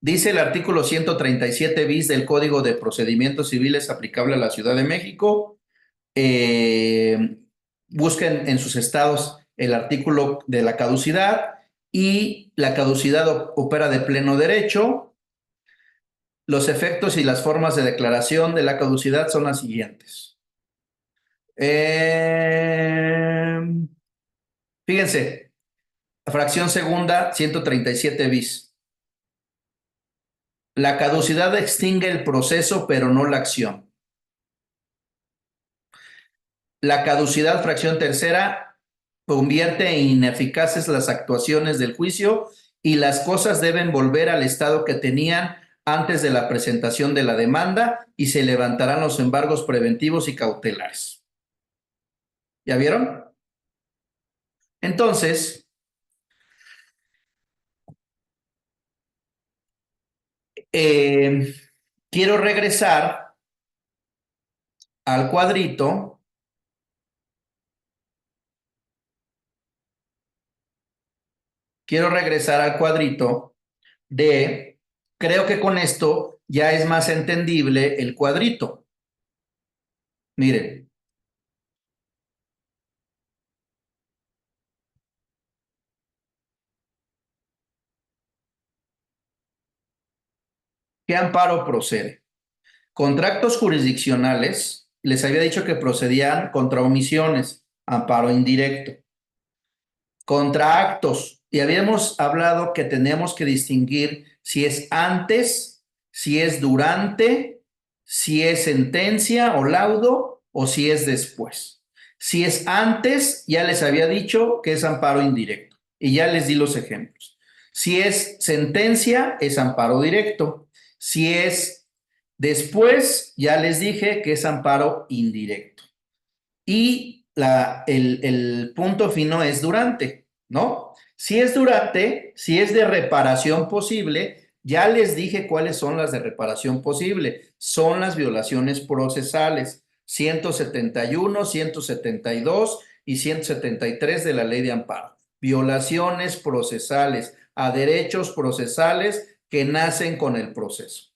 el artículo 137 bis del Código de Procedimientos Civiles aplicable a la Ciudad de México. Busquen en sus estados el artículo de la caducidad y la caducidad opera de pleno derecho. Los efectos y las formas de declaración de la caducidad son las siguientes. Fíjense, fracción segunda, 137 bis. La caducidad extingue el proceso, pero no la acción. La caducidad, fracción tercera, convierte en ineficaces las actuaciones del juicio y las cosas deben volver al estado que tenían antes de la presentación de la demanda y se levantarán los embargos preventivos y cautelares. ¿Ya vieron? Entonces, quiero regresar al cuadrito. Quiero regresar al cuadrito creo que con esto ya es más entendible el cuadrito. Miren. ¿Qué amparo procede? Contra actos jurisdiccionales, les había dicho que procedían contra omisiones, amparo indirecto. Contra actos, y habíamos hablado que tenemos que distinguir si es antes, si es durante, si es sentencia o laudo o si es después. Si es antes, ya les había dicho que es amparo indirecto y ya les di los ejemplos. Si es sentencia, es amparo directo. Si es después, ya les dije que es amparo indirecto. Y el punto fino es durante, ¿no? Si es durante, si es de reparación posible, ya les dije cuáles son las de reparación posible. Son las violaciones procesales, 171, 172 y 173 de la ley de amparo. Violaciones procesales a derechos procesales que nacen con el proceso.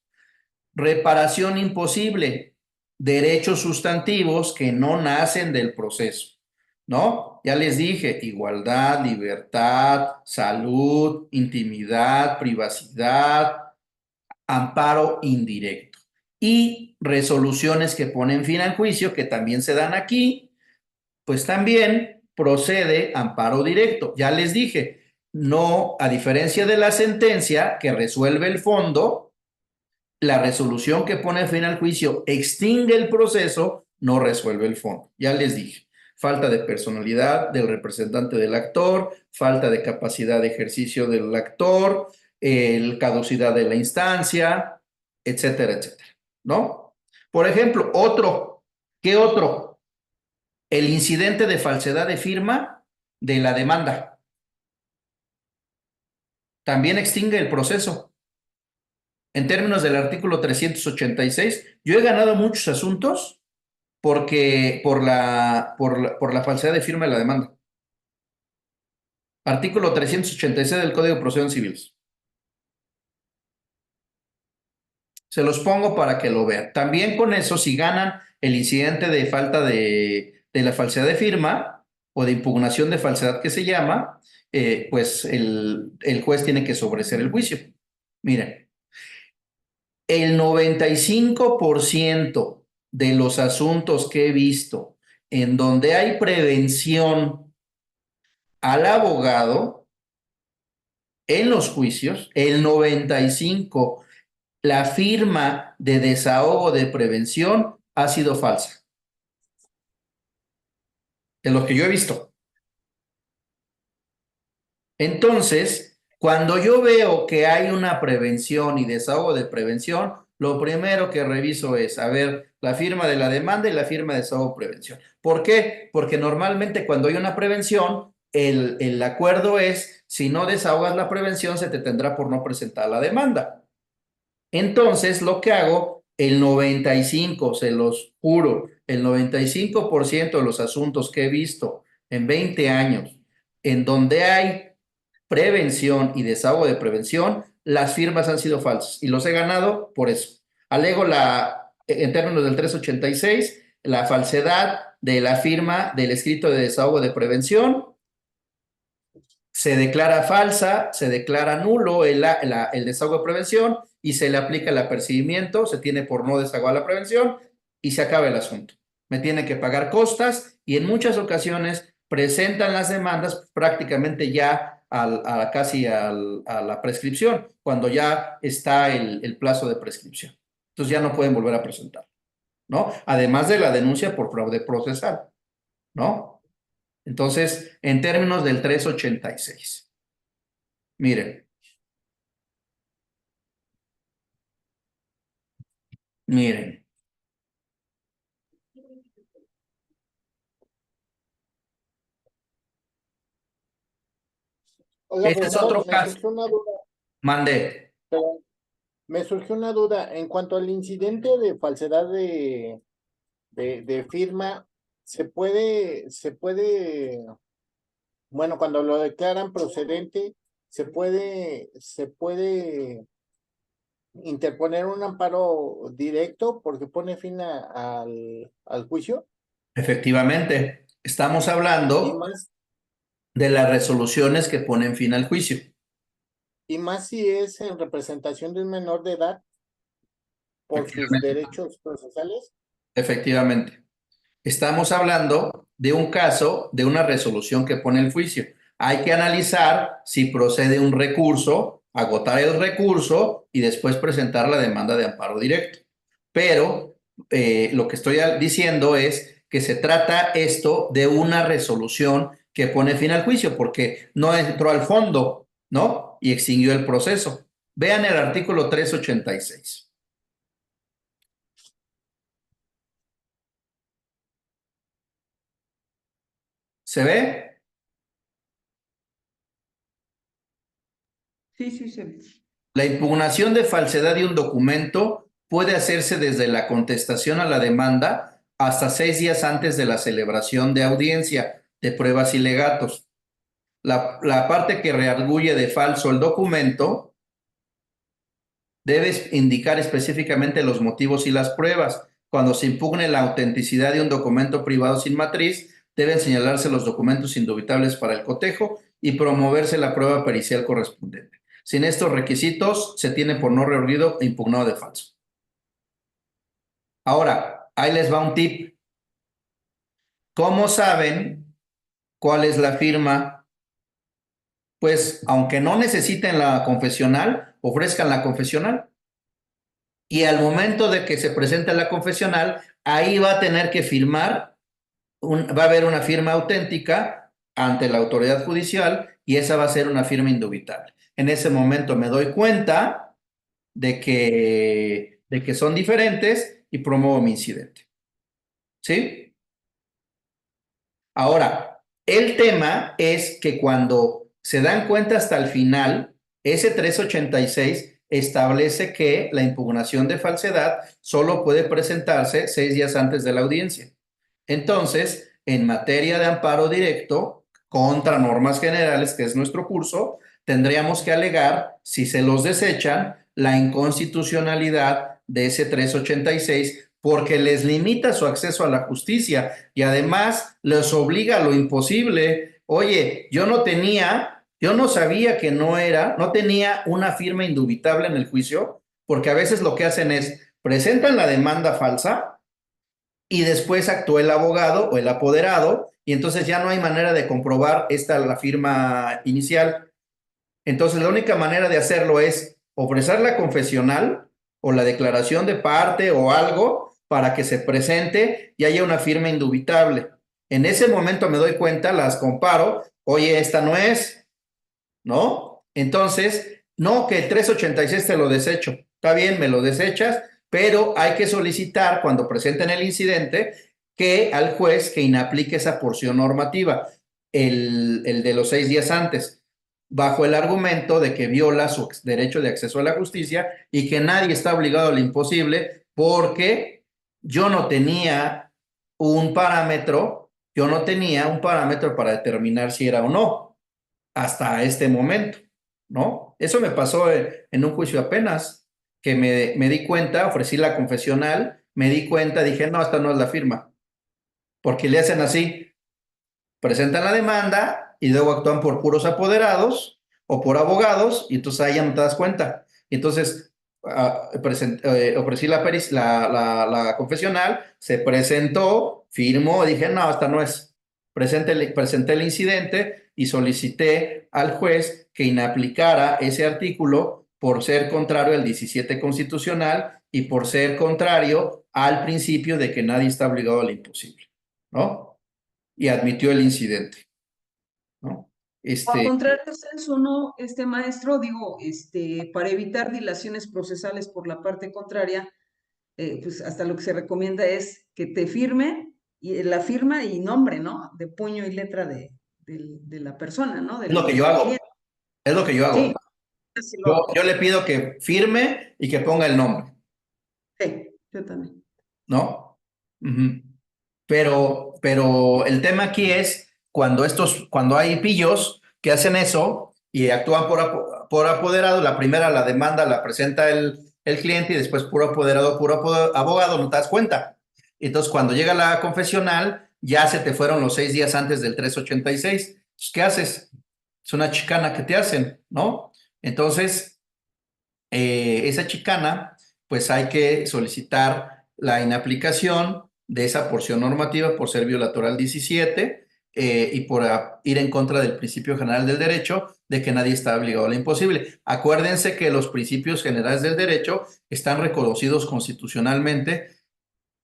Reparación imposible, derechos sustantivos que no nacen del proceso, ¿no? Ya les dije, igualdad, libertad, salud, intimidad, privacidad, amparo indirecto. Y resoluciones que ponen fin al juicio, que también se dan aquí, pues también procede amparo directo. Ya les dije, no, a diferencia de la sentencia que resuelve el fondo, la resolución que pone fin al juicio extingue el proceso, no resuelve el fondo. Ya les dije, falta de personalidad del representante del actor, falta de capacidad de ejercicio del actor, caducidad de la instancia, etcétera, etcétera, ¿no? Por ejemplo, ¿qué otro? El incidente de falsedad de firma de la demanda. También extingue el proceso. En términos del artículo 386, yo he ganado muchos asuntos porque por la falsedad de firma de la demanda. Artículo 386 del Código de Procedimientos Civiles. Se los pongo para que lo vean. También con eso, si ganan el incidente de falta de la falsedad de firma o de impugnación de falsedad que se llama, pues el juez tiene que sobreseer el juicio. Miren, el 95% de los asuntos que he visto en donde hay prevención al abogado en los juicios, el 95%, la firma de desahogo de prevención ha sido falsa. De los que yo he visto. Entonces, cuando yo veo que hay una prevención y desahogo de prevención, lo primero que reviso es, a ver, la firma de la demanda y la firma de desahogo de prevención. ¿Por qué? Porque normalmente cuando hay una prevención, el acuerdo es, si no desahogas la prevención, se te tendrá por no presentar la demanda. Entonces, lo que hago, el 95, se los juro, el 95% de los asuntos que he visto en 20 años, en donde hay prevención y desahogo de prevención, las firmas han sido falsas y los he ganado por eso. Alego en términos del 386, la falsedad de la firma del escrito de desahogo de prevención, se declara falsa, se declara nulo el desahogo de prevención y se le aplica el apercibimiento, se tiene por no desahogar la prevención y se acaba el asunto. Me tiene que pagar costas y en muchas ocasiones presentan las demandas prácticamente ya casi a la prescripción, cuando ya está el plazo de prescripción. Entonces ya no pueden volver a presentar, ¿no? Además de la denuncia por fraude procesal, ¿no? Entonces, en términos del 386. Miren, miren. Oiga, Este es profesor, otro me caso. surgió una duda, Mandé. pero me surgió una duda en cuanto al incidente de falsedad de firma, bueno, cuando lo declaran procedente, se puede interponer un amparo directo porque pone fin al juicio? Efectivamente, estamos Y hablando más, de las resoluciones que ponen fin al juicio. y más si es en representación de un menor de edad por sus Efectivamente. derechos procesales. Efectivamente. Estamos hablando de un caso, de una resolución que pone el juicio. Hay que analizar si procede un recurso, agotar el recurso y después presentar la demanda de amparo directo. Pero lo que estoy diciendo es que se trata esto de una resolución que pone fin al juicio porque no entró al fondo, ¿no? Y extinguió el proceso. Vean el artículo 386. ¿Se ve? Sí, sí, sí. La impugnación de falsedad de un documento puede hacerse desde la contestación a la demanda hasta 6 días antes de la celebración de audiencia de pruebas y legatos. La parte que reargulle de falso el documento debe indicar específicamente los motivos y las pruebas. Cuando se impugne la autenticidad de un documento privado sin matriz, deben señalarse los documentos indubitables para el cotejo y promoverse la prueba pericial correspondiente. Sin estos requisitos, se tiene por no reorguido e impugnado de falso. Ahora, ahí les va un tip. ¿Cómo saben cuál es la firma? Pues, aunque no necesiten la confesional, ofrezcan la confesional. Y al momento de que se presente la confesional, ahí va a tener que firmar, va a haber una firma auténtica ante la autoridad judicial y esa va a ser una firma indubitable. En ese momento me doy cuenta de que son diferentes y promuevo mi incidente. ¿Sí? Ahora, el tema es que cuando se dan cuenta hasta el final, ese 386 establece que la impugnación de falsedad solo puede presentarse 6 días antes de la audiencia. Entonces, en materia de amparo directo contra normas generales, que es nuestro curso, tendríamos que alegar, si se los desechan, la inconstitucionalidad de ese 386 porque les limita su acceso a la justicia y además les obliga a lo imposible. Oye, yo no sabía que no tenía una firma indubitable en el juicio, porque a veces lo que hacen es presentan la demanda falsa y después actúa el abogado o el apoderado y entonces ya no hay manera de comprobar la firma inicial. Entonces la única manera de hacerlo es ofrecer la confesional o la declaración de parte o algo para que se presente y haya una firma indubitable. En ese momento me doy cuenta, las comparo, oye, esta no es, ¿no? Entonces, no, que el 386 te lo desecho. Está bien, me lo desechas, pero hay que solicitar cuando presenten el incidente que al juez que inaplique esa porción normativa, el de los 6 días antes, bajo el argumento de que viola su derecho de acceso a la justicia y que nadie está obligado a lo imposible porque yo no tenía un parámetro, para determinar si era o no hasta este momento, ¿no? Eso me pasó en un juicio apenas, que me di cuenta, ofrecí la confesional, me di cuenta, dije, no, esta no es la firma, porque le hacen así, presentan la demanda y luego actúan por puros apoderados o por abogados y entonces ahí ya no te das cuenta. Entonces, ofrecí la confesional, se presentó, firmó, dije, no, esta no es. Presenté el incidente y solicité al juez que inaplicara ese artículo por ser contrario al 17 constitucional y por ser contrario al principio de que nadie está obligado a lo imposible, ¿no? Y admitió el incidente, ¿no? O al contrario, Celso, no, maestro, digo, para evitar dilaciones procesales por la parte contraria, pues hasta lo que se recomienda es que te firme, y la firma y nombre, ¿no? De puño y letra de la persona, ¿no? Es lo que yo Del hago, cliente. es lo que yo hago. Sí, así lo Yo, hago. yo le pido que firme y que ponga el nombre, Sí, yo también. ¿no? Ujú. Pero el tema aquí es cuando hay pillos que hacen eso y actúan por apoderado, la primera, la demanda la presenta el cliente y después puro apoderado, abogado, no te das cuenta. Entonces, cuando llega la confesional, ya se te fueron los 6 días antes del 386. Entonces, ¿qué haces? Es una chicana que te hacen, ¿no? Entonces, esa chicana, pues hay que solicitar la inaplicación de esa porción normativa por ser violatoria al 17 y por ir en contra del principio general del derecho de que nadie está obligado a lo imposible. Acuérdense que los principios generales del derecho están reconocidos constitucionalmente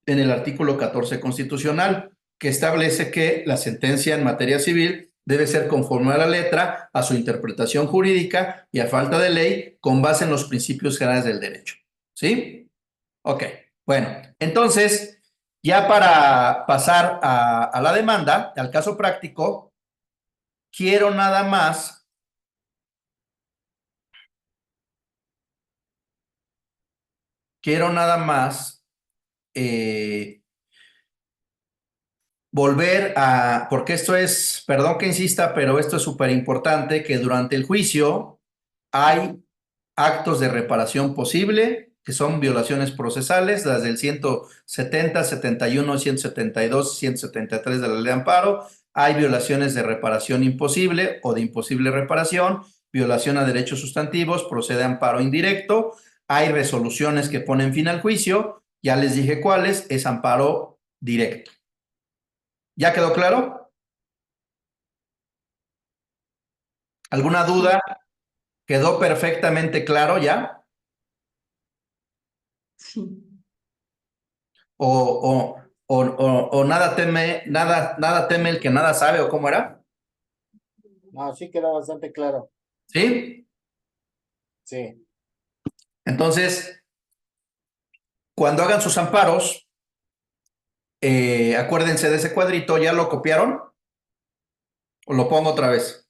en el artículo 14 constitucional, que establece que la sentencia en materia civil debe ser conforme a la letra, a su interpretación jurídica y a falta de ley con base en los principios generales del derecho. ¿Sí? Ok. Bueno, entonces, ya para pasar a la demanda, al caso práctico, quiero nada más volver a, porque esto es, perdón que insista, pero esto es súper importante, que durante el juicio hay actos de reparación posible, que son violaciones procesales, las del 170, 71, 172, 173 de la ley de amparo. Hay violaciones de reparación imposible o de imposible reparación, violación a derechos sustantivos, procede amparo indirecto. Hay resoluciones que ponen fin al juicio, ya les dije cuáles, es amparo directo. ¿Ya quedó claro? ¿Alguna duda? ¿Quedó perfectamente claro ya? Sí. O nada teme el que nada sabe, o cómo era. No, sí quedó bastante claro. ¿Sí? Sí. Entonces, cuando hagan sus amparos, acuérdense de ese cuadrito, ¿ya lo copiaron? ¿O lo pongo otra vez?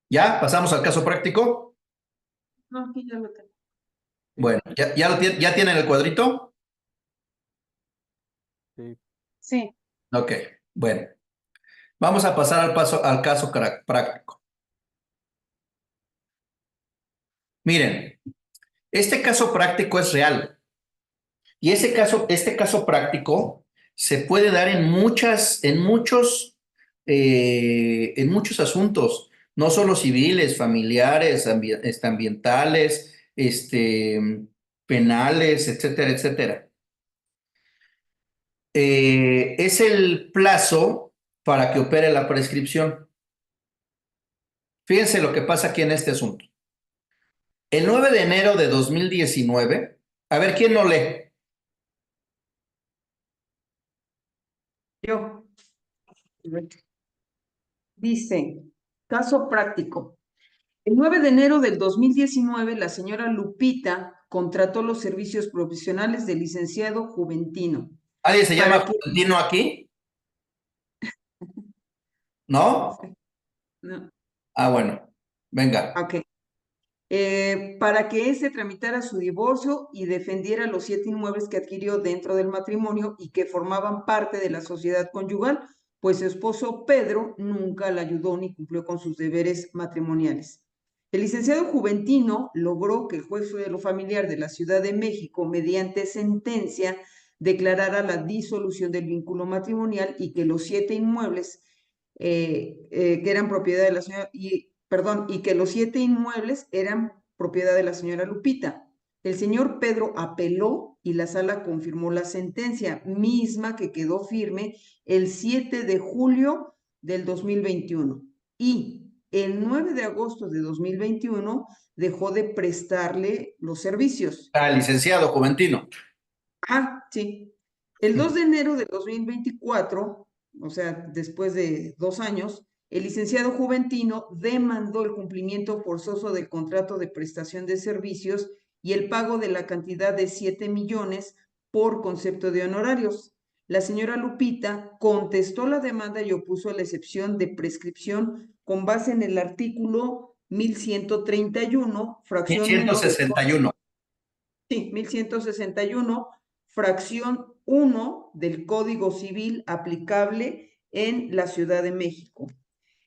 ¿Ya? ¿Pasamos al caso práctico? No, aquí ya lo tengo. Bueno, ¿ya tienen el cuadrito? Sí. Ok, bueno. Vamos a pasar al caso práctico. Miren, este caso práctico es real. Y este caso práctico se puede dar en muchos asuntos, no solo civiles, familiares, ambientales, penales, etcétera, etcétera. Es el plazo para que opere la prescripción. Fíjense lo que pasa aquí en este asunto. El 9 de enero de 2019, a ver, ¿quién no lee? Yo. Dice, caso práctico. El 9 de enero del 2019, la señora Lupita contrató los servicios profesionales del licenciado Juventino. ¿Alguien se llama ¿Para qué? Juventino aquí? ¿No? No, Ah, bueno, venga. ok. Para que éste tramitara su divorcio y defendiera los 7 inmuebles que adquirió dentro del matrimonio y que formaban parte de la sociedad conyugal, pues su esposo Pedro nunca la ayudó ni cumplió con sus deberes matrimoniales. El licenciado Juventino logró que el juez de lo familiar de la Ciudad de México, mediante sentencia, declarara la disolución del vínculo matrimonial y que los 7 inmuebles que eran propiedad de la señora, y que los 7 inmuebles eran propiedad de la señora Lupita. El señor Pedro apeló y la sala confirmó la sentencia, misma que quedó firme el 7 de julio del 2021. Y el 9 de agosto de 2021 dejó de prestarle los servicios. Ah, licenciado Juventino. Ah, sí. El 2 de enero de 2024, o sea, después de 2 años, el licenciado Juventino demandó el cumplimiento forzoso del contrato de prestación de servicios y el pago de la cantidad de 7 millones por concepto de honorarios. La señora Lupita contestó la demanda y opuso la excepción de prescripción con base en el artículo 1131, fracción menor del 161. Sí, 1161, fracción 1 del Código Civil aplicable en la Ciudad de México.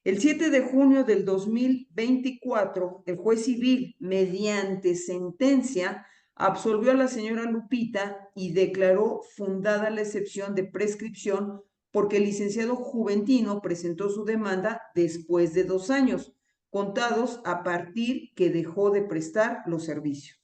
El 7 de junio del 2024, el juez civil, mediante sentencia, absolvió a la señora Lupita y declaró fundada la excepción de prescripción porque el licenciado Juventino presentó su demanda después de 2 años, contados a partir que dejó de prestar los servicios.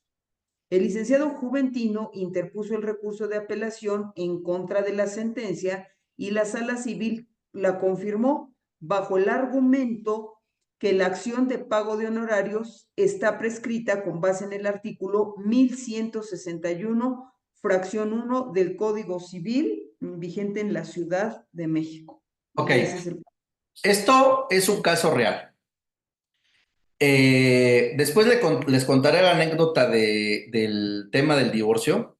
El licenciado Juventino interpuso el recurso de apelación en contra de la sentencia y la Sala Civil la confirmó bajo el argumento que la acción de pago de honorarios está prescrita con base en el artículo 1161, fracción 1 del Código Civil vigente en la Ciudad de México. Ok, Ese es el... esto es un caso real. Después les contaré la anécdota del tema del divorcio.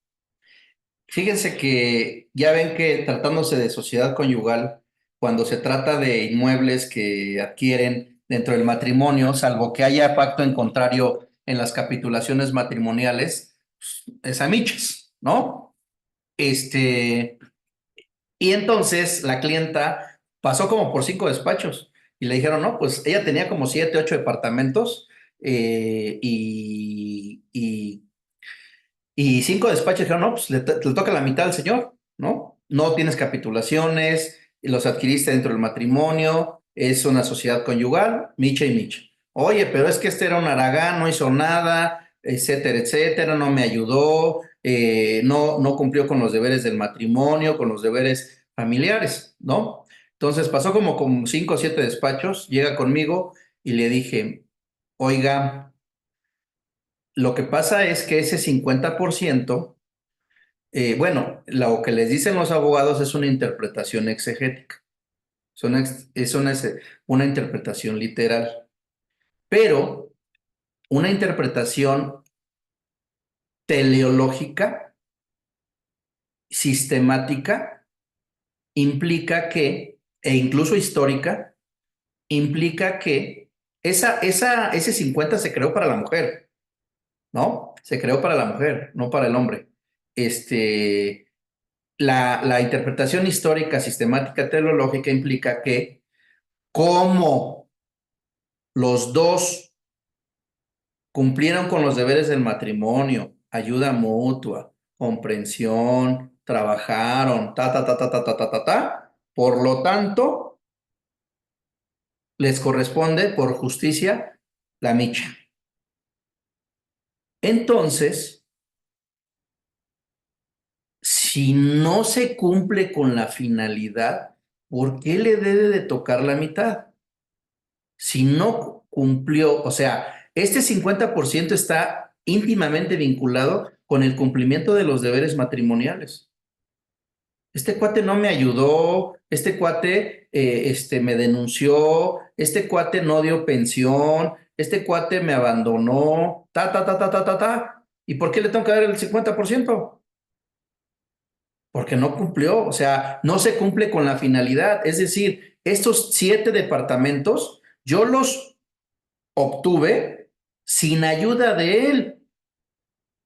Fíjense que ya ven que tratándose de sociedad conyugal, cuando se trata de inmuebles que adquieren dentro del matrimonio, salvo que haya pacto en contrario en las capitulaciones matrimoniales, es a michas, ¿no? Y entonces la clienta pasó como por 5 despachos y le dijeron, no, pues ella tenía como 7, 8 departamentos y 5 despachos dijeron, no, pues le toca la mitad al señor, ¿no? No tienes capitulaciones, los adquiriste dentro del matrimonio, es una sociedad conyugal, micha y micha. Oye, pero es que este era un haragán, no hizo nada, etcétera, no me ayudó, no cumplió con los deberes del matrimonio, con los deberes familiares, ¿no? Entonces pasó como 5 o 7 despachos, llega conmigo y le dije, oiga, lo que pasa es que ese 50%, bueno, lo que les dicen los abogados es una interpretación exegética, una interpretación literal, pero una interpretación teleológica, sistemática, implica que, e incluso histórica, implica que ese 50 se creó para la mujer, ¿no? Se creó para la mujer, no para el hombre. La interpretación histórica, sistemática, teleológica implica que como los dos cumplieron con los deberes del matrimonio, ayuda mutua, comprensión, trabajaron, por lo tanto, les corresponde por justicia la micha. Entonces, si no se cumple con la finalidad, ¿por qué le debe de tocar la mitad? Si no cumplió, o sea, este 50% está íntimamente vinculado con el cumplimiento de los deberes matrimoniales. Este cuate no me ayudó, este cuate me denunció, este cuate no dio pensión, este cuate me abandonó, ¿Y por qué le tengo que dar el 50%? Porque no cumplió, o sea, no se cumple con la finalidad. Es decir, estos 7 departamentos, yo los obtuve sin ayuda de él.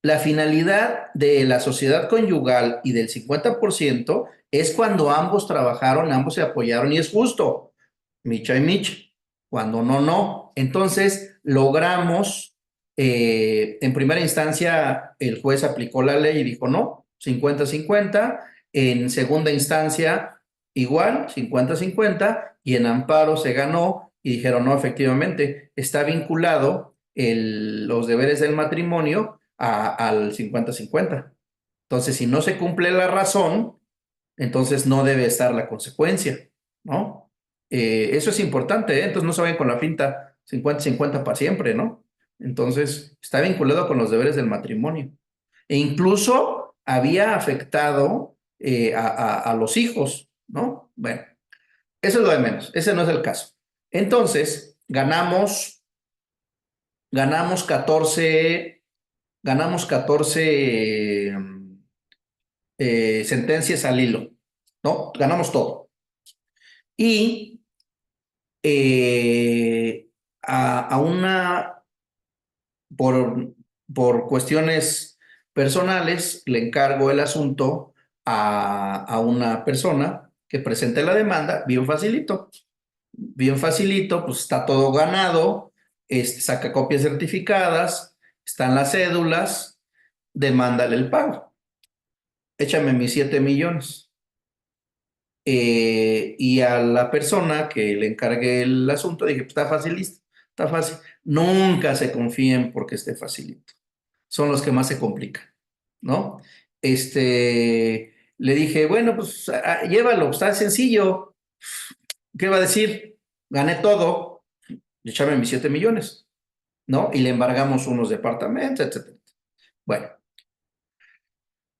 La finalidad de la sociedad conyugal y del 50% es cuando ambos trabajaron, ambos se apoyaron y es justo, micha y micha. Cuando no, no. Entonces, logramos, en primera instancia, el juez aplicó la ley y dijo no, 50-50. En segunda instancia, igual, 50-50. Y en amparo se ganó y dijeron no, efectivamente, está vinculado los deberes del matrimonio al 50-50. Entonces, si no se cumple la razón, entonces no debe estar la consecuencia, ¿no? Eso es importante, ¿eh? Entonces no se vayan con la finta 50-50 para siempre, ¿no? Entonces, está vinculado con los deberes del matrimonio. E incluso había afectado a los hijos, ¿no? Bueno, eso es lo de menos, ese no es el caso. Entonces, ganamos 14 sentencias al hilo, ¿no? Ganamos todo. Y por cuestiones personales, le encargo el asunto a una persona que presente la demanda, bien facilito. bien facilito, pues está todo ganado, saca copias certificadas, están las cédulas, demándale el pago. Échame mis 7 millones. Y a la persona que le encargué el asunto, dije, pues está facilito, está fácil. Nunca se confíen porque esté facilito. Son los que más se complican, ¿no? Le dije, bueno, pues llévalo, está sencillo. ¿Qué va a decir? Gané todo, échame mis 7 millones, ¿no? Y le embargamos unos departamentos, etcétera. Bueno,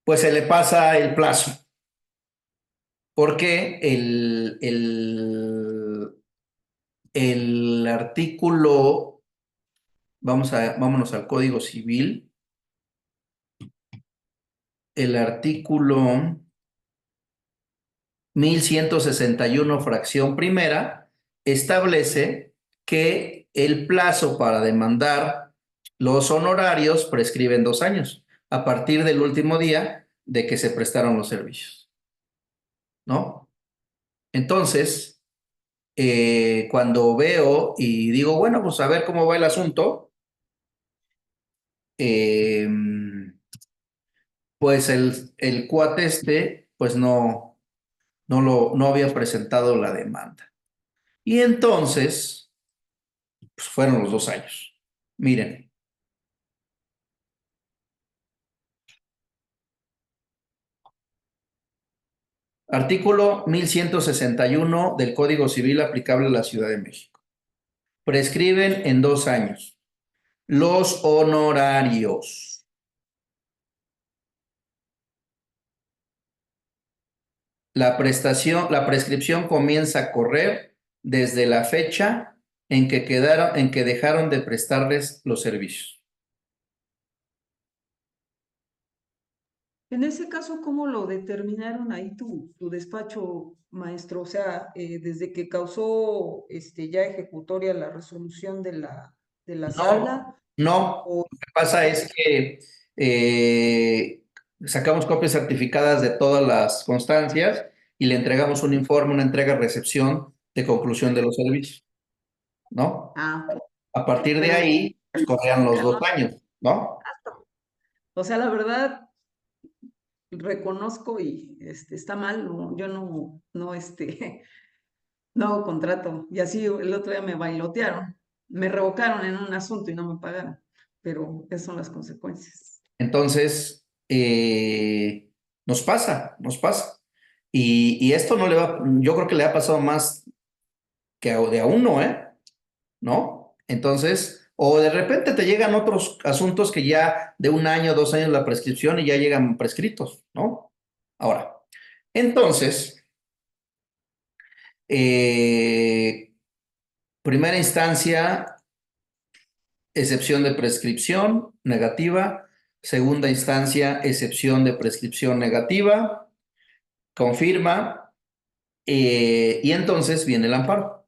pues se le pasa el plazo, porque el artículo, vámonos al Código Civil, el artículo 1161, fracción primera, establece que el plazo para demandar los honorarios prescribe en 2 años, a partir del último día de que se prestaron los servicios, ¿no? Entonces, cuando veo y digo, bueno, pues a ver cómo va el asunto, eh, pues el cuate pues no había presentado la demanda. Y entonces, pues fueron los 2 años. Miren, artículo 1161 del Código Civil aplicable a la Ciudad de México. Prescriben en 2 años los honorarios. La prescripción comienza a correr desde la fecha en que dejaron de prestarles los servicios. En ese caso, ¿cómo lo determinaron ahí tu despacho, maestro? O sea, desde que causó ya ejecutoria la resolución de la No, sala, no. o Lo que pasa es que sacamos copias certificadas de todas las constancias y le entregamos un informe, una entrega-recepción de conclusión de los servicios, ¿no? ok, A partir de pero ahí, pues corrían los 2 años, ¿no? o sea, la verdad, reconozco y está mal, yo no, no hago contrato. Y así el otro día me bailotearon, me revocaron en un asunto y no me pagaron, pero esas son las consecuencias. Entonces, nos pasa, nos pasa. Y esto no le va, yo creo que le ha pasado más que de a uno, ¿eh? ¿No? Entonces, o de repente te llegan otros asuntos que ya de 1 año, 2 años la prescripción y ya llegan prescritos, ¿no? Ahora, entonces, eh, primera instancia, excepción de prescripción negativa. Segunda instancia, excepción de prescripción negativa. Confirma. Y entonces viene el amparo.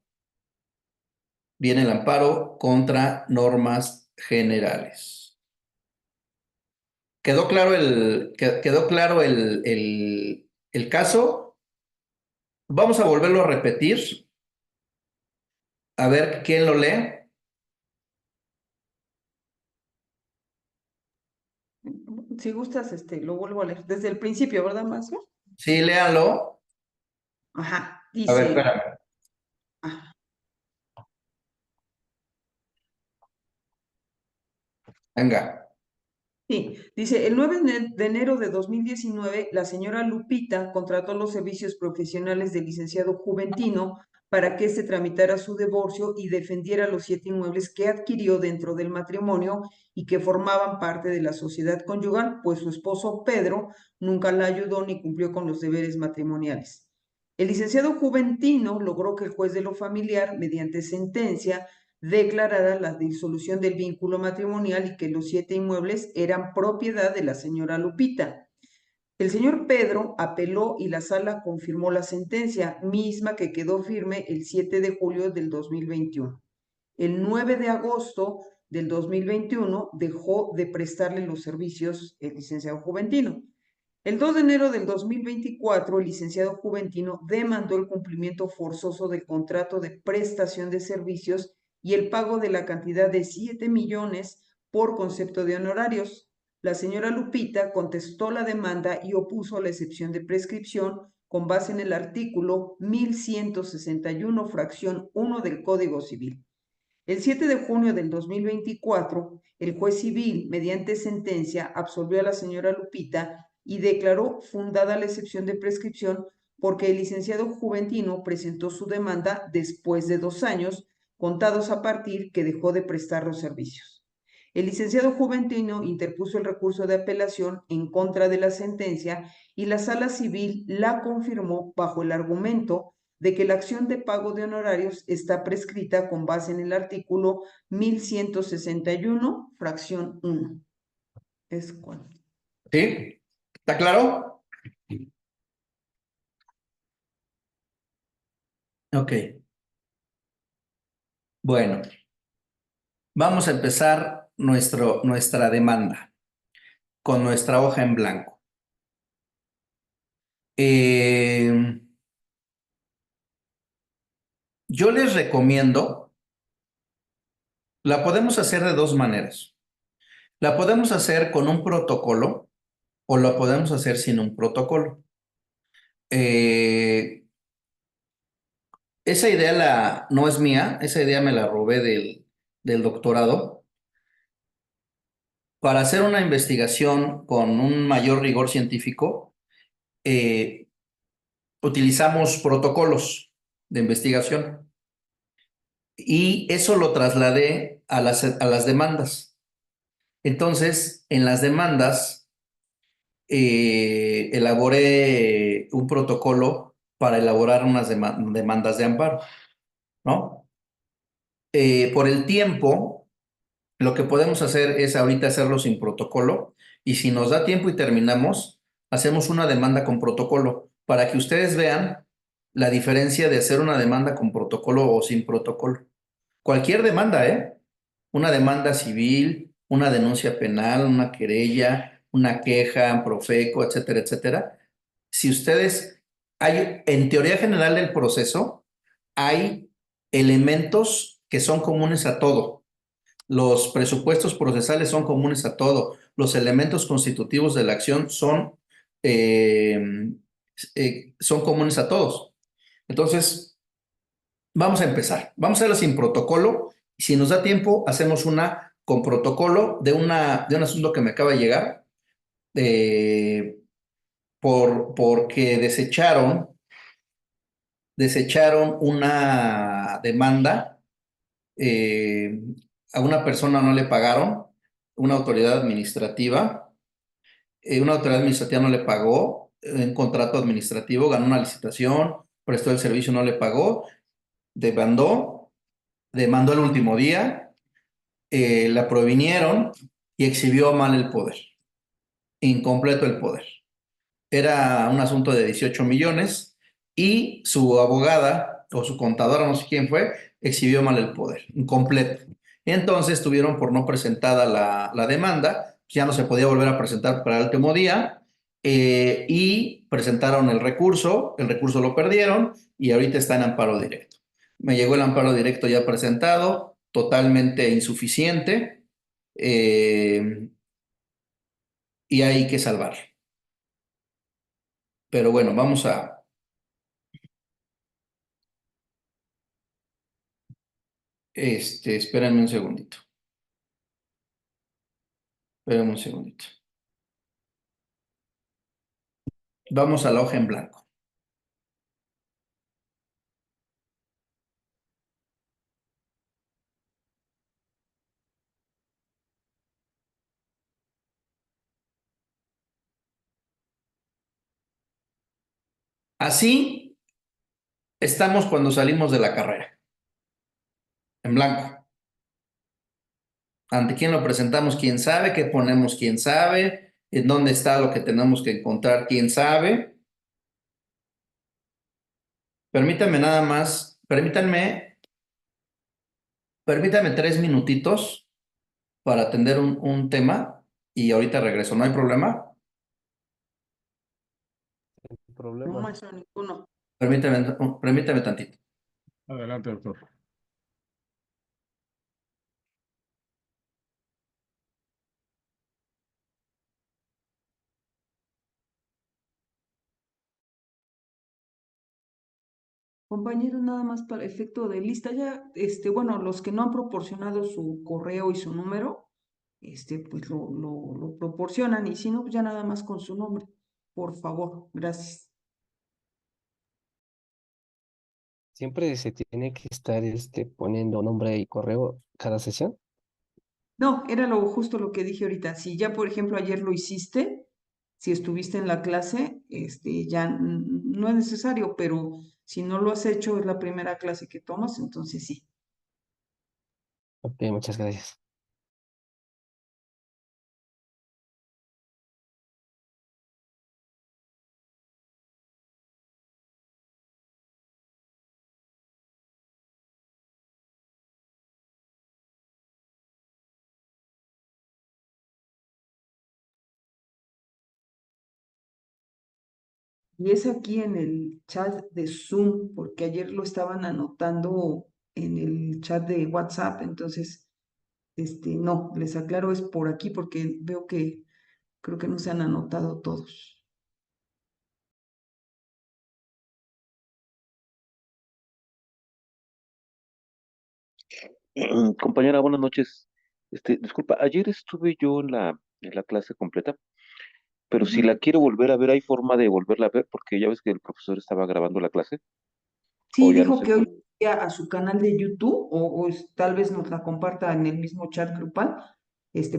Viene el amparo contra normas generales. ¿Quedó claro el caso? Vamos a volverlo a repetir. A ver quién lo lee. Si gustas, lo vuelvo a leer. Desde el principio, ¿verdad, maestro? Sí, léanlo. Ajá, A ver, dice, espérame. ah, Venga. sí, dice, el 9 de enero de 2019, la señora Lupita contrató los servicios profesionales del licenciado Juventino para que se tramitara su divorcio y defendiera los 7 inmuebles que adquirió dentro del matrimonio y que formaban parte de la sociedad conyugal, pues su esposo Pedro nunca la ayudó ni cumplió con los deberes matrimoniales. El licenciado Juventino logró que el juez de lo familiar, mediante sentencia, declarara la disolución del vínculo matrimonial y que los 7 inmuebles eran propiedad de la señora Lupita. El señor Pedro apeló y la sala confirmó la sentencia, misma que quedó firme el 7 de julio del 2021. El 9 de agosto del 2021 dejó de prestarle los servicios el licenciado Juventino. El 2 de enero del 2024, el licenciado Juventino demandó el cumplimiento forzoso del contrato de prestación de servicios y el pago de la cantidad de 7 millones por concepto de honorarios. La señora Lupita contestó la demanda y opuso la excepción de prescripción con base en el artículo 1161, fracción 1 del Código Civil. El 7 de junio del 2024, el juez civil, mediante sentencia, absolvió a la señora Lupita y declaró fundada la excepción de prescripción porque el licenciado Juventino presentó su demanda después de 2 años, contados a partir que dejó de prestar los servicios. El licenciado Juventino interpuso el recurso de apelación en contra de la sentencia y la Sala Civil la confirmó bajo el argumento de que la acción de pago de honorarios está prescrita con base en el artículo 1161, fracción 1. Es cuando. ¿Sí? ¿Está claro? Ok. Bueno, vamos a empezar nuestra demanda con nuestra hoja en blanco. Yo les recomiendo, la podemos hacer de 2 maneras. La podemos hacer con un protocolo o la podemos hacer sin un protocolo. Esa idea no es mía, esa idea me la robé del doctorado. Para hacer una investigación con un mayor rigor científico, utilizamos protocolos de investigación y eso lo trasladé a las demandas. Entonces, en las demandas, elaboré un protocolo para elaborar unas demandas de amparo, ¿no? Por el tiempo, lo que podemos hacer es ahorita hacerlo sin protocolo y si nos da tiempo y terminamos, hacemos una demanda con protocolo para que ustedes vean la diferencia de hacer una demanda con protocolo o sin protocolo. Cualquier demanda, ¿eh? Una demanda civil, una denuncia penal, una querella, una queja, Profeco, etcétera, etcétera. Si ustedes, en teoría general del proceso, hay elementos que son comunes a todo. Los presupuestos procesales son comunes a todo. Los elementos constitutivos de la acción eh, son comunes a todos. Entonces, vamos a empezar. Vamos a hacerlo sin protocolo. Si nos da tiempo, hacemos una con protocolo de un asunto que me acaba de llegar, porque desecharon una demanda. A una persona no le pagaron, una autoridad administrativa no le pagó, un contrato administrativo, ganó una licitación, prestó el servicio, no le pagó, demandó el último día, la provinieron y exhibió mal el poder, incompleto el poder. Era un asunto de 18 millones y su abogada o su contadora, no sé quién fue, exhibió mal el poder, incompleto. Entonces tuvieron por no presentada la demanda, ya no se podía volver a presentar para el último día y presentaron el recurso lo perdieron y ahorita está en amparo directo. Me llegó el amparo directo ya presentado, totalmente insuficiente y hay que salvarlo. Pero bueno, espérenme un segundito. Espérenme un segundito. Vamos a la hoja en blanco. Así estamos cuando salimos de la carrera. En blanco. ¿Ante quién lo presentamos? ¿Quién sabe? ¿Qué ponemos? ¿Quién sabe? ¿En dónde está lo que tenemos que encontrar? ¿Quién sabe? Permítanme nada más, permítanme 3 minutitos para atender un tema y ahorita regreso. ¿No hay problema? No, problema. maestro, ninguno. Permítame tantito. Adelante, doctor. Compañeros, nada más para efecto de lista, ya, bueno, los que no han proporcionado su correo y su número, pues lo proporcionan, y si no, pues ya nada más con su nombre, por favor, gracias. Siempre se tiene que estar poniendo nombre y correo cada sesión. No, era justo lo que dije ahorita. Si ya, por ejemplo, ayer lo hiciste, si estuviste en la clase, ya no es necesario, pero si no lo has hecho, es la primera clase que tomas, entonces sí. Ok, muchas gracias. Y es aquí en el chat de Zoom, porque ayer lo estaban anotando en el chat de WhatsApp, entonces, no, les aclaro, es por aquí porque veo que creo que no se han anotado todos. Compañera, buenas noches. Disculpa, ayer estuve yo en la clase completa, pero si Ujú. la quiero volver a ver, ¿hay forma de volverla a ver? Porque ya ves que el profesor estaba grabando la clase, o Sí, ya no dijo se que hoy puede. iría a su canal de YouTube tal vez nos la comparta en el mismo chat grupal,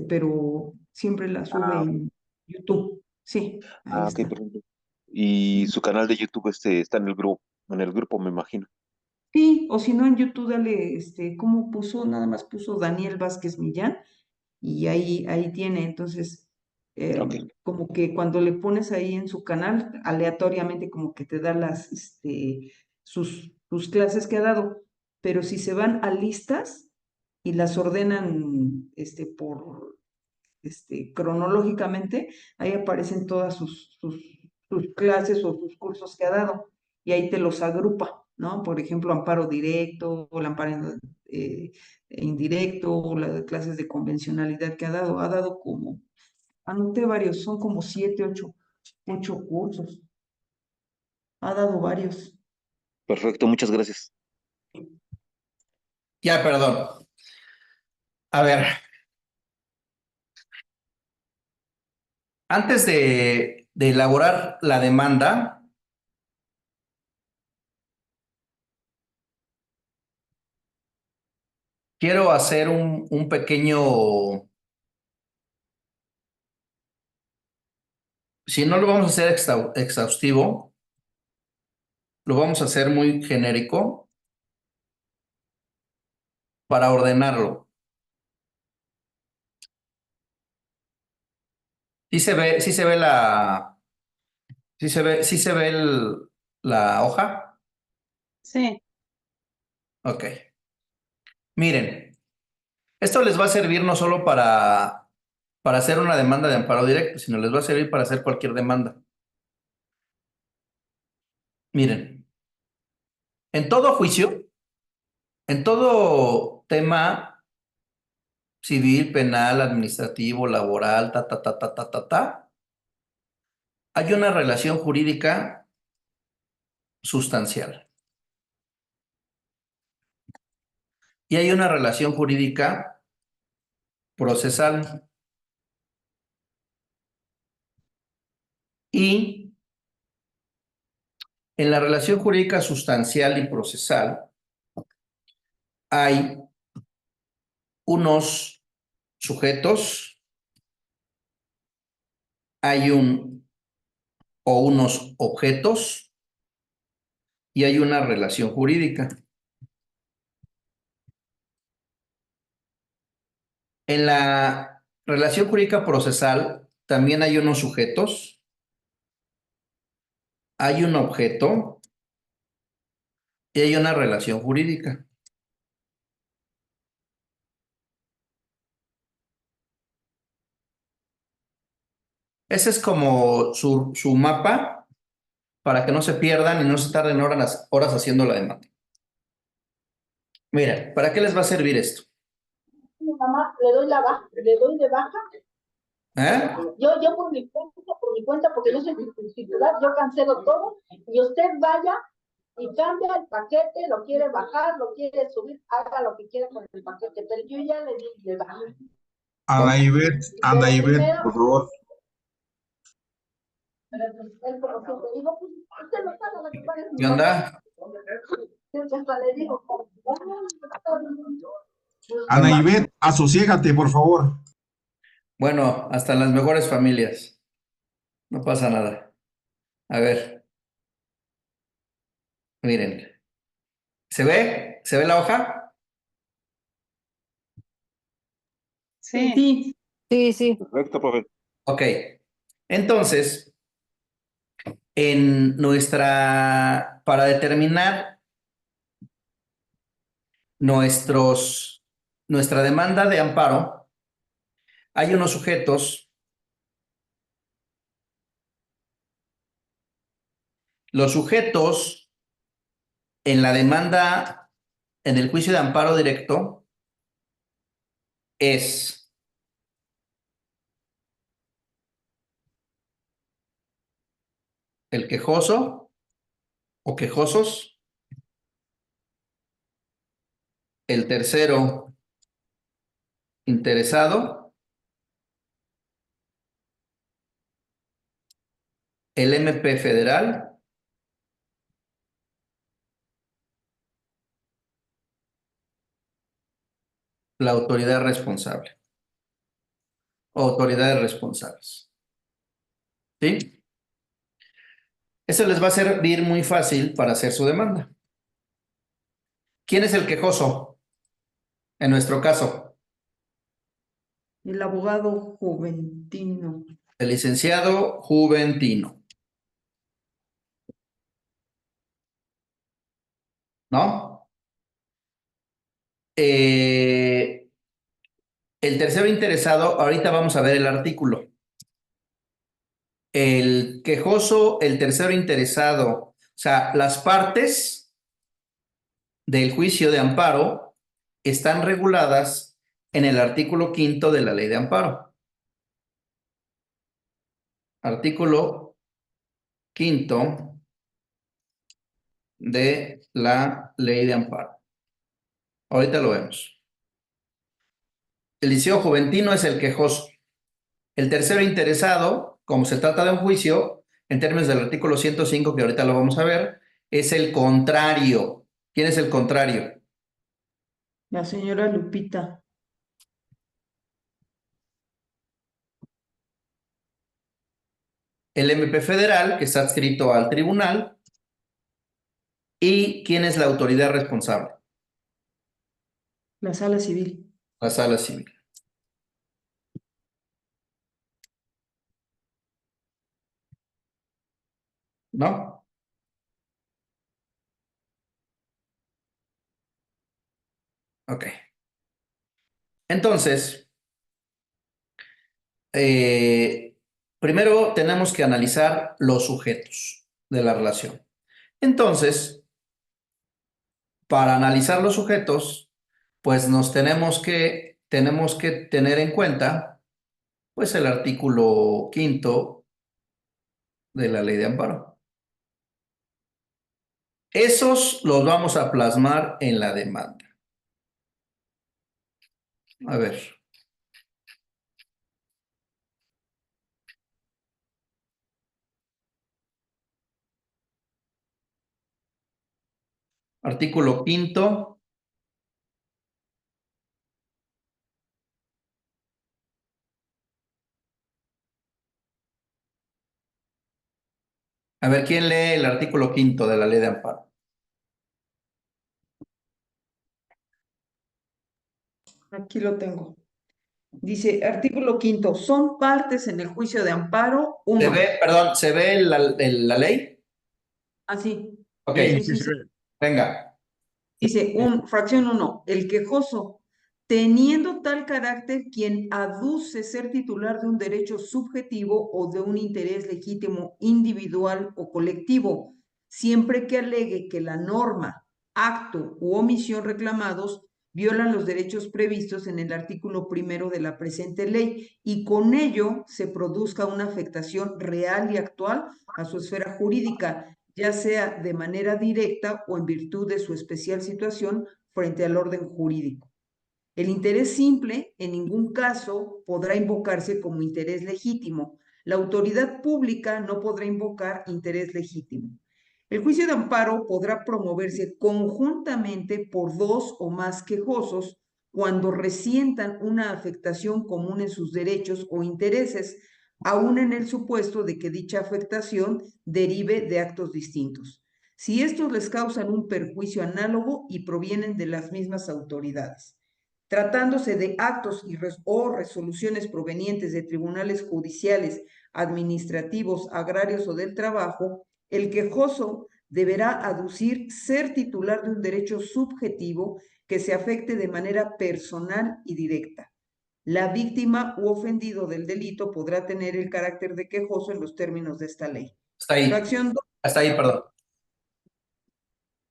pero siempre la sube Ah, ok. en YouTube. Sí, ahí Ah, ok, está. perfecto. Y su canal de YouTube está en el grupo, me imagino. Sí, o si no en YouTube dale, ¿cómo puso? Nada más puso Daniel Vázquez Millán y ahí tiene. Entonces, Ok, como que cuando le pones ahí en su canal, aleatoriamente como que te da sus clases que ha dado. Pero si se van a listas y las ordenan, cronológicamente, ahí aparecen todas sus clases o sus cursos que ha dado y ahí te los agrupa, ¿no? Por ejemplo, amparo directo o el amparo indirecto o las clases de convencionalidad que ha dado. Ha dado anoté varios, son como 7, 8 cursos. Ha dado varios. perfecto, muchas gracias. Ya, perdón. A ver, antes de elaborar la demanda, quiero hacer un pequeño, si no lo vamos a hacer exhaustivo, lo vamos a hacer muy genérico para ordenarlo. Sí se ve la hoja. Sí, Ok. Miren, esto les va a servir no solo para hacer una demanda de amparo directo, sino les va a servir para hacer cualquier demanda. Miren, en todo juicio, en todo tema civil, penal, administrativo, laboral, hay una relación jurídica sustancial y hay una relación jurídica procesal. Y en la relación jurídica sustancial y procesal hay unos sujetos, hay o unos objetos y hay una relación jurídica. En la relación jurídica procesal también hay unos sujetos, hay un objeto y hay una relación jurídica. Ese es como su mapa para que no se pierdan y no se tarden horas haciendo la demanda. Miren, ¿para qué les va a servir esto? Mi mamá, le doy le doy de baja. ¿Eh? Yo por mi cuenta, porque yo soy titular, yo cancelo todo y usted vaya y cambia el paquete, lo quiere bajar, lo quiere subir, haga lo que quiera con el paquete, pero yo ya le di de baja. Ana Ivette, por favor. Pero él como siempre dijo, pues usted lo paga, lo que paga es mi ¿Qué onda? hasta le digo, Ana Ivette, asociégate, por favor. Bueno, hasta en las mejores familias. No pasa nada. A ver, miren. ¿Se ve? ¿Se ve la hoja? Sí. Sí. Sí, sí. Perfecto, profe. Ok. Entonces, para determinar nuestra demanda de amparo, hay unos sujetos. Los sujetos en la demanda, en el juicio de amparo directo, es el quejoso o quejosos, el tercero interesado, el MP federal, la autoridad responsable o autoridades responsables. ¿Sí? Eso les va a servir muy fácil para hacer su demanda. ¿Quién es el quejoso? En nuestro caso, El abogado Juventino. el licenciado Juventino. ¿No? El tercero interesado, ahorita vamos a ver el artículo. El quejoso, el tercero interesado, o sea, las partes del juicio de amparo están reguladas en el artículo 5º de la ley de amparo. Artículo 5º de la ley de amparo. Ahorita lo vemos. El licenciado Juventino es el quejoso. El tercero interesado, como se trata de un juicio, en términos del artículo 105, que ahorita lo vamos a ver, es el contrario. ¿Quién es el contrario? La señora Lupita. El MP federal, que está adscrito al tribunal. ¿Y quién es la autoridad responsable? La sala civil. La sala civil. ¿No? Ok. Entonces, primero tenemos que analizar los sujetos de la relación. Entonces, para analizar los sujetos, pues tenemos que tener en cuenta, pues, el artículo 5º de la ley de amparo. Esos los vamos a plasmar en la demanda. A ver. Artículo 5º. A ver, ¿quién lee el artículo 5º de la ley de amparo? Aquí lo tengo. Dice, artículo 5º, son partes en el juicio de amparo, uno. ¿Se ve la ley? Así. Ok, Sí, sí, sí. venga. Dice, fracción 1, el quejoso teniendo tal carácter quien aduce ser titular de un derecho subjetivo o de un interés legítimo individual o colectivo, siempre que alegue que la norma, acto u omisión reclamados violan los derechos previstos en el artículo 1 de la presente ley y con ello se produzca una afectación real y actual a su esfera jurídica, ya sea de manera directa o en virtud de su especial situación frente al orden jurídico. El interés simple en ningún caso podrá invocarse como interés legítimo. La autoridad pública no podrá invocar interés legítimo. El juicio de amparo podrá promoverse conjuntamente por dos o más quejosos cuando resientan una afectación común en sus derechos o intereses, aun en el supuesto de que dicha afectación derive de actos distintos, si estos les causan un perjuicio análogo y provienen de las mismas autoridades. Tratándose de actos o resoluciones provenientes de tribunales judiciales, administrativos, agrarios o del trabajo, el quejoso deberá aducir ser titular de un derecho subjetivo que se afecte de manera personal y directa. La víctima u ofendido del delito podrá tener el carácter de quejoso en los términos de esta ley. Hasta ahí, perdón.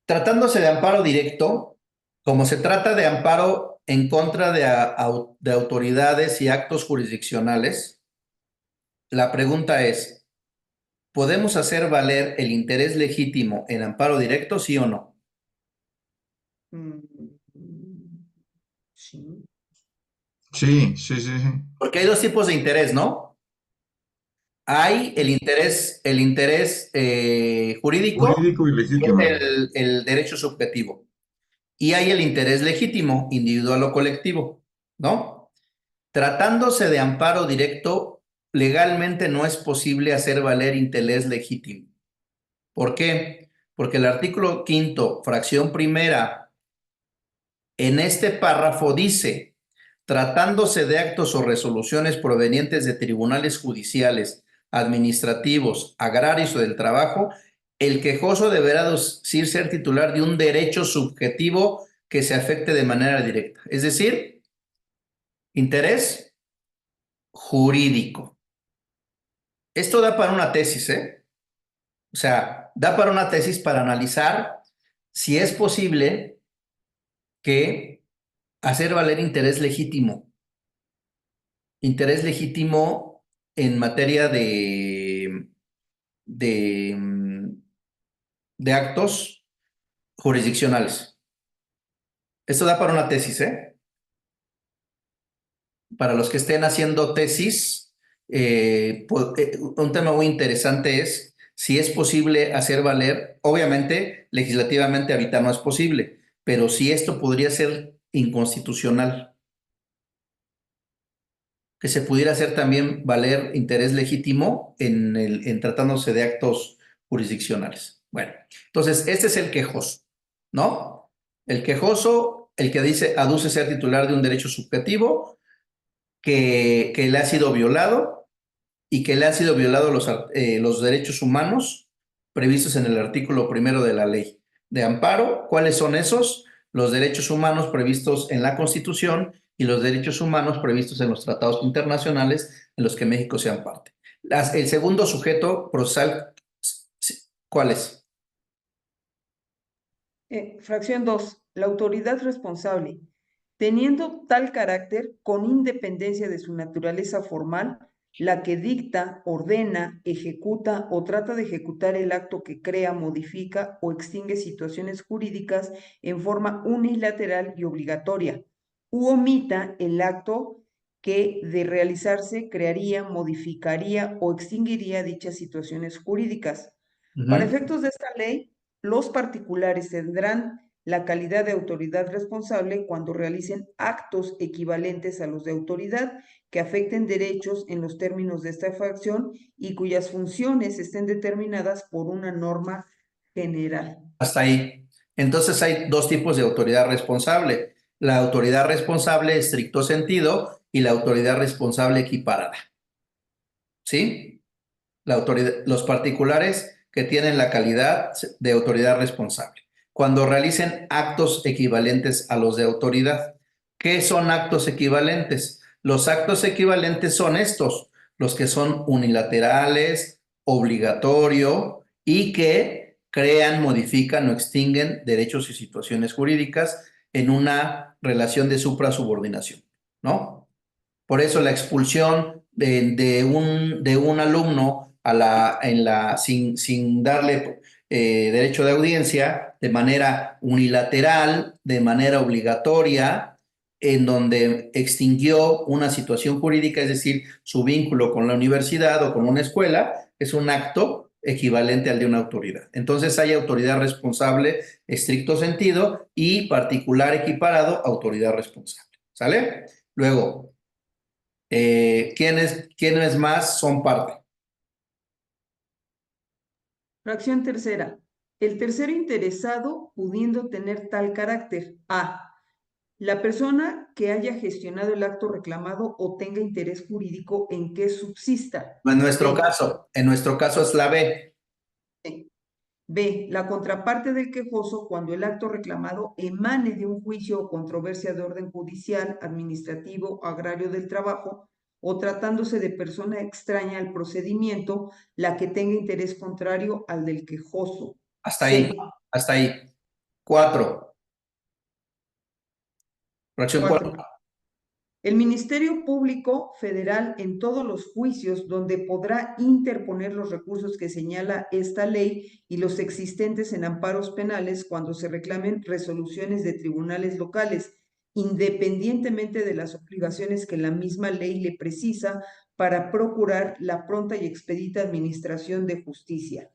Tratándose de amparo directo, como se trata de amparo en contra de autoridades y actos jurisdiccionales, la pregunta es, ¿podemos hacer valer el interés legítimo en amparo directo, sí o no? Sí. Sí. Porque hay dos tipos de interés, ¿no? Hay el interés jurídico Jurídico y legítimo. es el derecho subjetivo. Y hay el interés legítimo, individual o colectivo, ¿no? Tratándose de amparo directo, legalmente no es posible hacer valer interés legítimo. ¿Por qué? Porque el artículo 5º, fracción primera, en este párrafo dice, tratándose de actos o resoluciones provenientes de tribunales judiciales, administrativos, agrarios o del trabajo, el quejoso deberá decir ser titular de un derecho subjetivo que se afecte de manera directa. Es decir, interés jurídico. Esto da para una tesis, ¿eh? O sea, da para una tesis para analizar si es posible que hacer valer interés legítimo. Interés legítimo en materia de actos jurisdiccionales. Esto da para una tesis, ¿eh? Para los que estén haciendo tesis, un tema muy interesante es si es posible hacer valer, obviamente, legislativamente ahorita no es posible, pero si esto podría ser inconstitucional, que se pudiera hacer también valer interés legítimo en tratándose de actos jurisdiccionales. Bueno, entonces este es el quejoso, ¿no? El quejoso, el que aduce ser titular de un derecho subjetivo que le ha sido violado y que le han sido violados los derechos humanos previstos en el artículo 1 de la ley de amparo. ¿Cuáles son esos? Los derechos humanos previstos en la Constitución y los derechos humanos previstos en los tratados internacionales en los que México sea parte. El segundo sujeto procesal, ¿cuál es? Fracción 2. La autoridad responsable, teniendo tal carácter con independencia de su naturaleza formal, la que dicta, ordena, ejecuta o trata de ejecutar el acto que crea, modifica o extingue situaciones jurídicas en forma unilateral y obligatoria, u omita el acto que de realizarse crearía, modificaría o extinguiría dichas situaciones jurídicas. Para efectos de esta ley, los particulares tendrán la calidad de autoridad responsable cuando realicen actos equivalentes a los de autoridad que afecten derechos en los términos de esta fracción y cuyas funciones estén determinadas por una norma general. Hasta ahí. Entonces hay dos tipos de autoridad responsable. La autoridad responsable estricto sentido y la autoridad responsable equiparada. ¿Sí? Los particulares que tienen la calidad de autoridad responsable, cuando realicen actos equivalentes a los de autoridad. ¿Qué son actos equivalentes? Los actos equivalentes son estos, los que son unilaterales, obligatorio y que crean, modifican o extinguen derechos y situaciones jurídicas en una relación de suprasubordinación, ¿no? Por eso la expulsión de un alumno sin darle derecho de audiencia de manera unilateral, de manera obligatoria, en donde extinguió una situación jurídica, es decir, su vínculo con la universidad o con una escuela, es un acto equivalente al de una autoridad. Entonces hay autoridad responsable, estricto sentido, y particular equiparado, autoridad responsable. ¿Sale? Luego, ¿quiénes más son parte? Fracción tercera. El tercero interesado pudiendo tener tal carácter. A. La persona que haya gestionado el acto reclamado o tenga interés jurídico en que subsista. En nuestro B. caso es la B. B. La contraparte del quejoso cuando el acto reclamado emane de un juicio o controversia de orden judicial, administrativo, agrario del trabajo, o tratándose de persona extraña al procedimiento, la que tenga interés contrario al del quejoso. Hasta C. ahí, hasta ahí. 4. Fracción 4. 4. El Ministerio Público Federal en todos los juicios donde podrá interponer los recursos que señala esta ley y los existentes en amparos penales cuando se reclamen resoluciones de tribunales locales, independientemente de las obligaciones que la misma ley le precisa para procurar la pronta y expedita administración de justicia.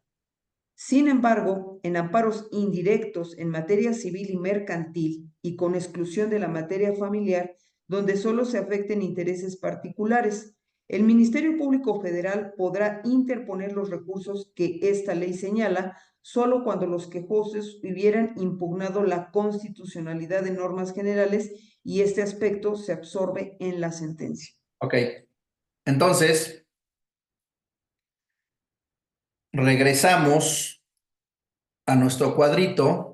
Sin embargo, en amparos indirectos en materia civil y mercantil y con exclusión de la materia familiar, donde solo se afecten intereses particulares, el Ministerio Público Federal podrá interponer los recursos que esta ley señala solo cuando los quejosos hubieran impugnado la constitucionalidad de normas generales y este aspecto se absorbe en la sentencia. Ok. Entonces, regresamos a nuestro cuadrito.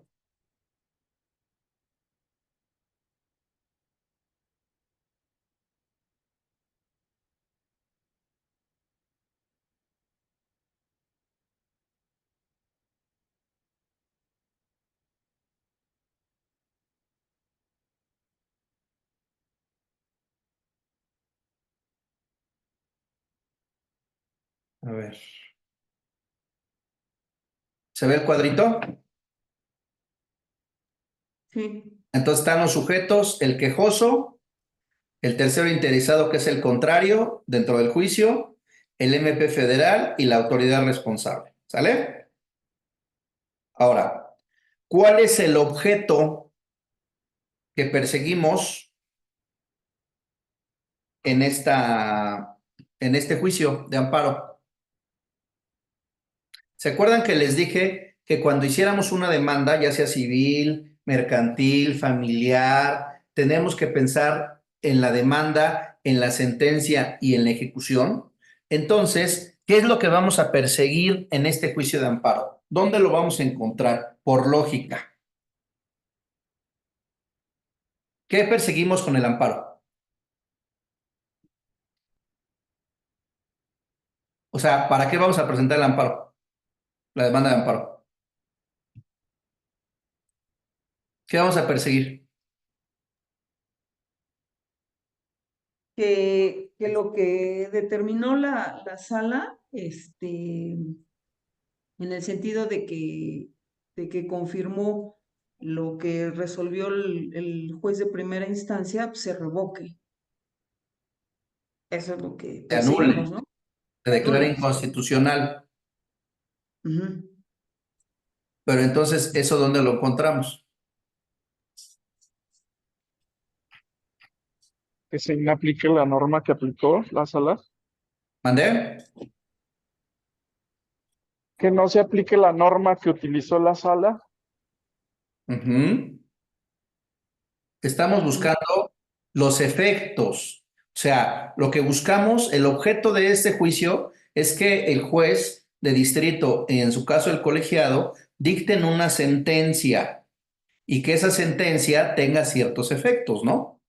A ver. ¿Se ve el cuadrito? Sí. Entonces están los sujetos, el quejoso, el tercero interesado, que es el contrario dentro del juicio, el MP federal y la autoridad responsable. ¿Sale? Ahora, ¿cuál es el objeto que perseguimos en este juicio de amparo? ¿Se acuerdan que les dije que cuando hiciéramos una demanda, ya sea civil, mercantil, familiar, tenemos que pensar en la demanda, en la sentencia y en la ejecución? Entonces, ¿qué es lo que vamos a perseguir en este juicio de amparo? ¿Dónde lo vamos a encontrar? Por lógica. ¿Qué perseguimos con el amparo? O sea, ¿para qué vamos a presentar el amparo? La demanda de amparo. ¿Qué vamos a perseguir? Que lo que determinó la sala, en el sentido de que confirmó lo que resolvió el juez de primera instancia, se revoque. Eso es lo que Se perseguimos, anule, ¿no? se declara Anule. inconstitucional. Ujú. Pero entonces, ¿eso dónde lo encontramos? Que se inaplique la norma que aplicó la sala, ¿Mandé? que no se aplique la norma que utilizó la sala. Ujú. Estamos buscando los efectos. O sea, lo que buscamos, el objeto de este juicio es que el juez de distrito, en su caso el colegiado, dicten una sentencia y que esa sentencia tenga ciertos efectos, ¿no?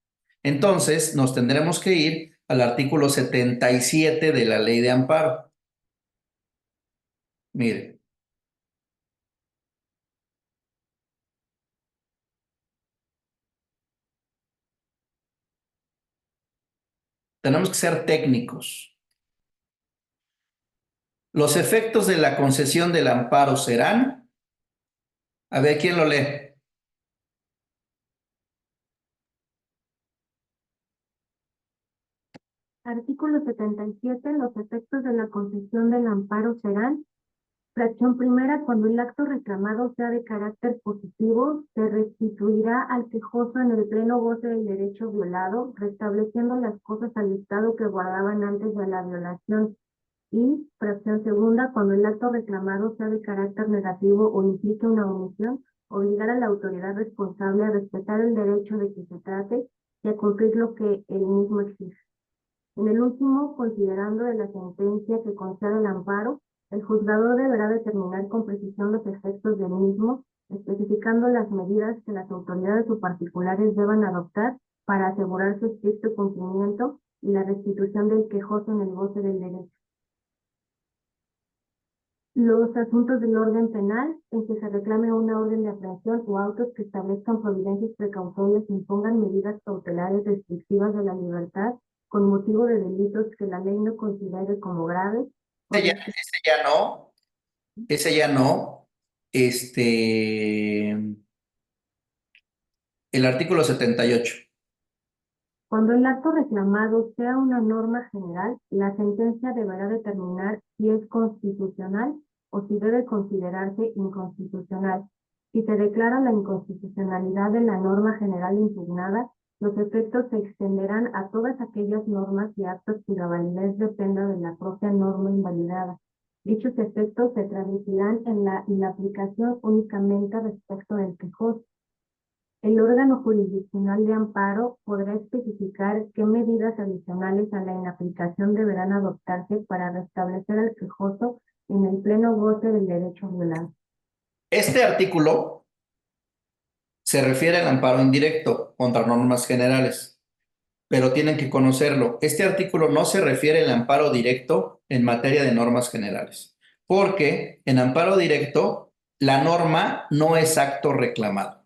Entonces, nos tendremos que ir al artículo 77 de la Ley de Amparo. Mire. Tenemos que ser técnicos. Los efectos de la concesión del amparo serán, a ver, ¿quién lo lee? Artículo 77. Los efectos de la concesión del amparo serán: fracción primera, cuando el acto reclamado sea de carácter positivo, se restituirá al quejoso en el pleno goce del derecho violado, restableciendo las cosas al estado que guardaban antes de la violación. Y, fracción segunda, cuando el acto reclamado sea de carácter negativo o implique una omisión, obligar a la autoridad responsable a respetar el derecho de que se trate y a cumplir lo que el mismo exige. En el último, considerando de la sentencia que concede el amparo, el juzgador deberá determinar con precisión los efectos del mismo, especificando las medidas que las autoridades o particulares deban adoptar para asegurar su estricto cumplimiento y la restitución del quejoso en el goce del derecho. Los asuntos del orden penal, en que se reclame una orden de aprehensión o autos que establezcan providencias precautorias e impongan medidas cautelares restrictivas de la libertad con motivo de delitos que la ley no considere como graves. Ese ya no. Ese ya no. El artículo 78. Cuando el acto reclamado sea una norma general, la sentencia deberá determinar si es constitucional o si debe considerarse inconstitucional. Si se declara la inconstitucionalidad de la norma general impugnada, los efectos se extenderán a todas aquellas normas y actos cuya validez dependa de la propia norma invalidada. Dichos efectos se traducirán en la inaplicación únicamente respecto del quejoso. El órgano jurisdiccional de amparo podrá especificar qué medidas adicionales a la inaplicación deberán adoptarse para restablecer al quejoso en el pleno goce del derecho violado. Este artículo se refiere al amparo indirecto contra normas generales, pero tienen que conocerlo. Este artículo no se refiere al amparo directo en materia de normas generales, porque en amparo directo la norma no es acto reclamado.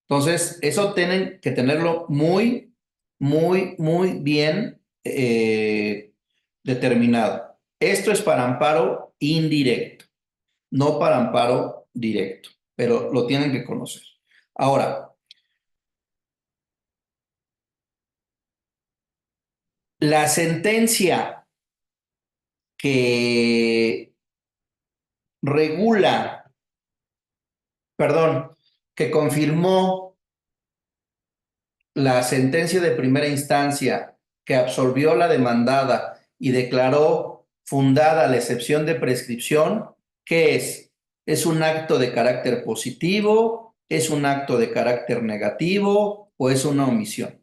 Entonces, eso tienen que tenerlo muy bien determinado. Esto es para amparo indirecto, no para amparo directo, pero lo tienen que conocer. Ahora, la sentencia que regula, que confirmó la sentencia de primera instancia que absolvió la demandada y declaró fundada la excepción de prescripción, ¿qué es? ¿Es un acto de carácter positivo? ¿Es un acto de carácter negativo? ¿O es una omisión?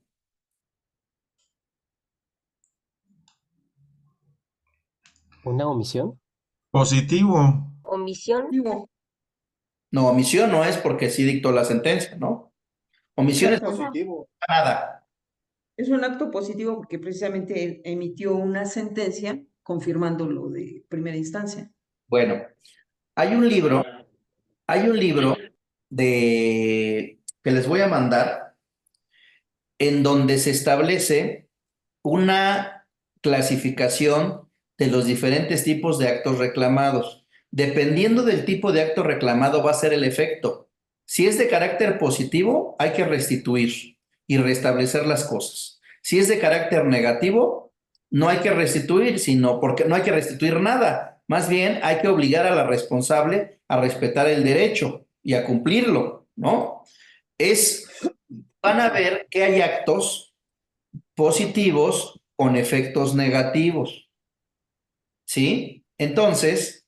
¿Una omisión? Positivo. Omisión. No, omisión no es porque sí dictó la sentencia, ¿no? Omisión es positivo. nada. Es un acto positivo porque precisamente él emitió una sentencia confirmando lo de primera instancia. Bueno, hay un libro que les voy a mandar en donde se establece una clasificación de los diferentes tipos de actos reclamados. Dependiendo del tipo de acto reclamado va a ser el efecto. Si es de carácter positivo, hay que restituir y restablecer las cosas. Si es de carácter negativo, no hay que restituir, sino porque no hay que restituir nada. Más bien hay que obligar a la responsable a respetar el derecho y a cumplirlo, ¿no? Van a ver que hay actos positivos con efectos negativos, ¿sí? Entonces,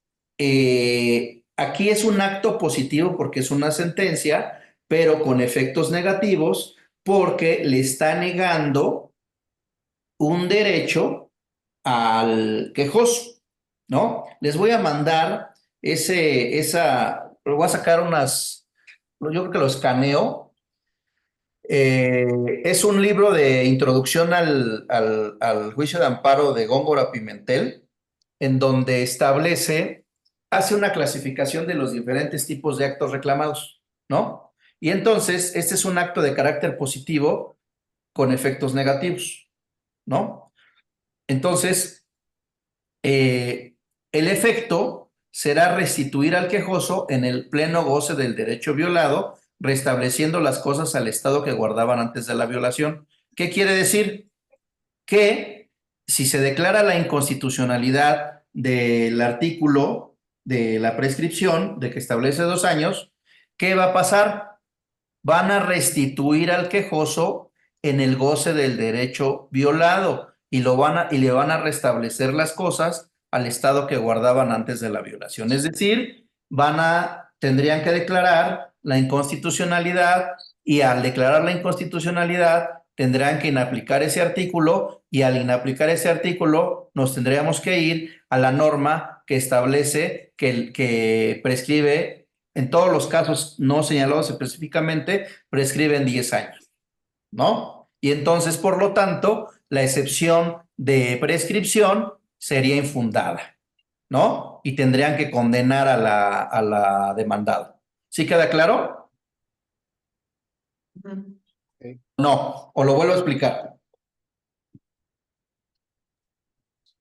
aquí es un acto positivo porque es una sentencia, pero con efectos negativos porque le está negando un derecho al quejoso, ¿no? Les voy a mandar lo voy a sacar yo creo que lo escaneo Es un libro de introducción al juicio de amparo de Góngora Pimentel, en donde hace una clasificación de los diferentes tipos de actos reclamados, ¿no? Y entonces, este es un acto de carácter positivo con efectos negativos, ¿no? Entonces, el efecto será restituir al quejoso en el pleno goce del derecho violado, restableciendo las cosas al estado que guardaban antes de la violación. ¿Qué quiere decir? Que si se declara la inconstitucionalidad del artículo de la prescripción, de que establece 2 años, ¿qué va a pasar? Van a restituir al quejoso en el goce del derecho violado y le van a restablecer las cosas al estado que guardaban antes de la violación. Es decir, tendrían que declarar la inconstitucionalidad y al declarar la inconstitucionalidad tendrán que inaplicar ese artículo y al inaplicar ese artículo nos tendríamos que ir a la norma que establece que prescribe en todos los casos no señalados específicamente, prescriben 10 años, ¿no? Y entonces, por lo tanto, la excepción de prescripción sería infundada, ¿no? Y tendrían que condenar a la demandada. ¿Sí queda claro? No, o lo vuelvo a explicar.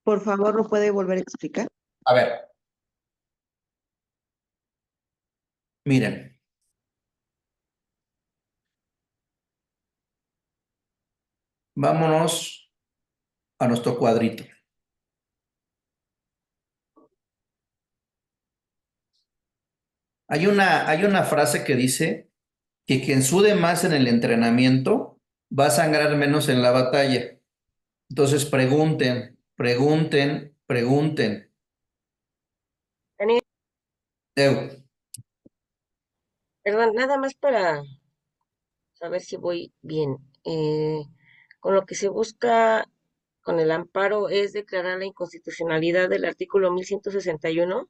Por favor, ¿lo puede volver a explicar? A ver. Miren. Vámonos a nuestro cuadrito. Hay una frase que dice que quien sude más en el entrenamiento va a sangrar menos en la batalla. Entonces pregunten. Daniel, Eu, perdón, nada más para saber si voy bien. Con lo que se busca con el amparo es declarar la inconstitucionalidad del artículo 1161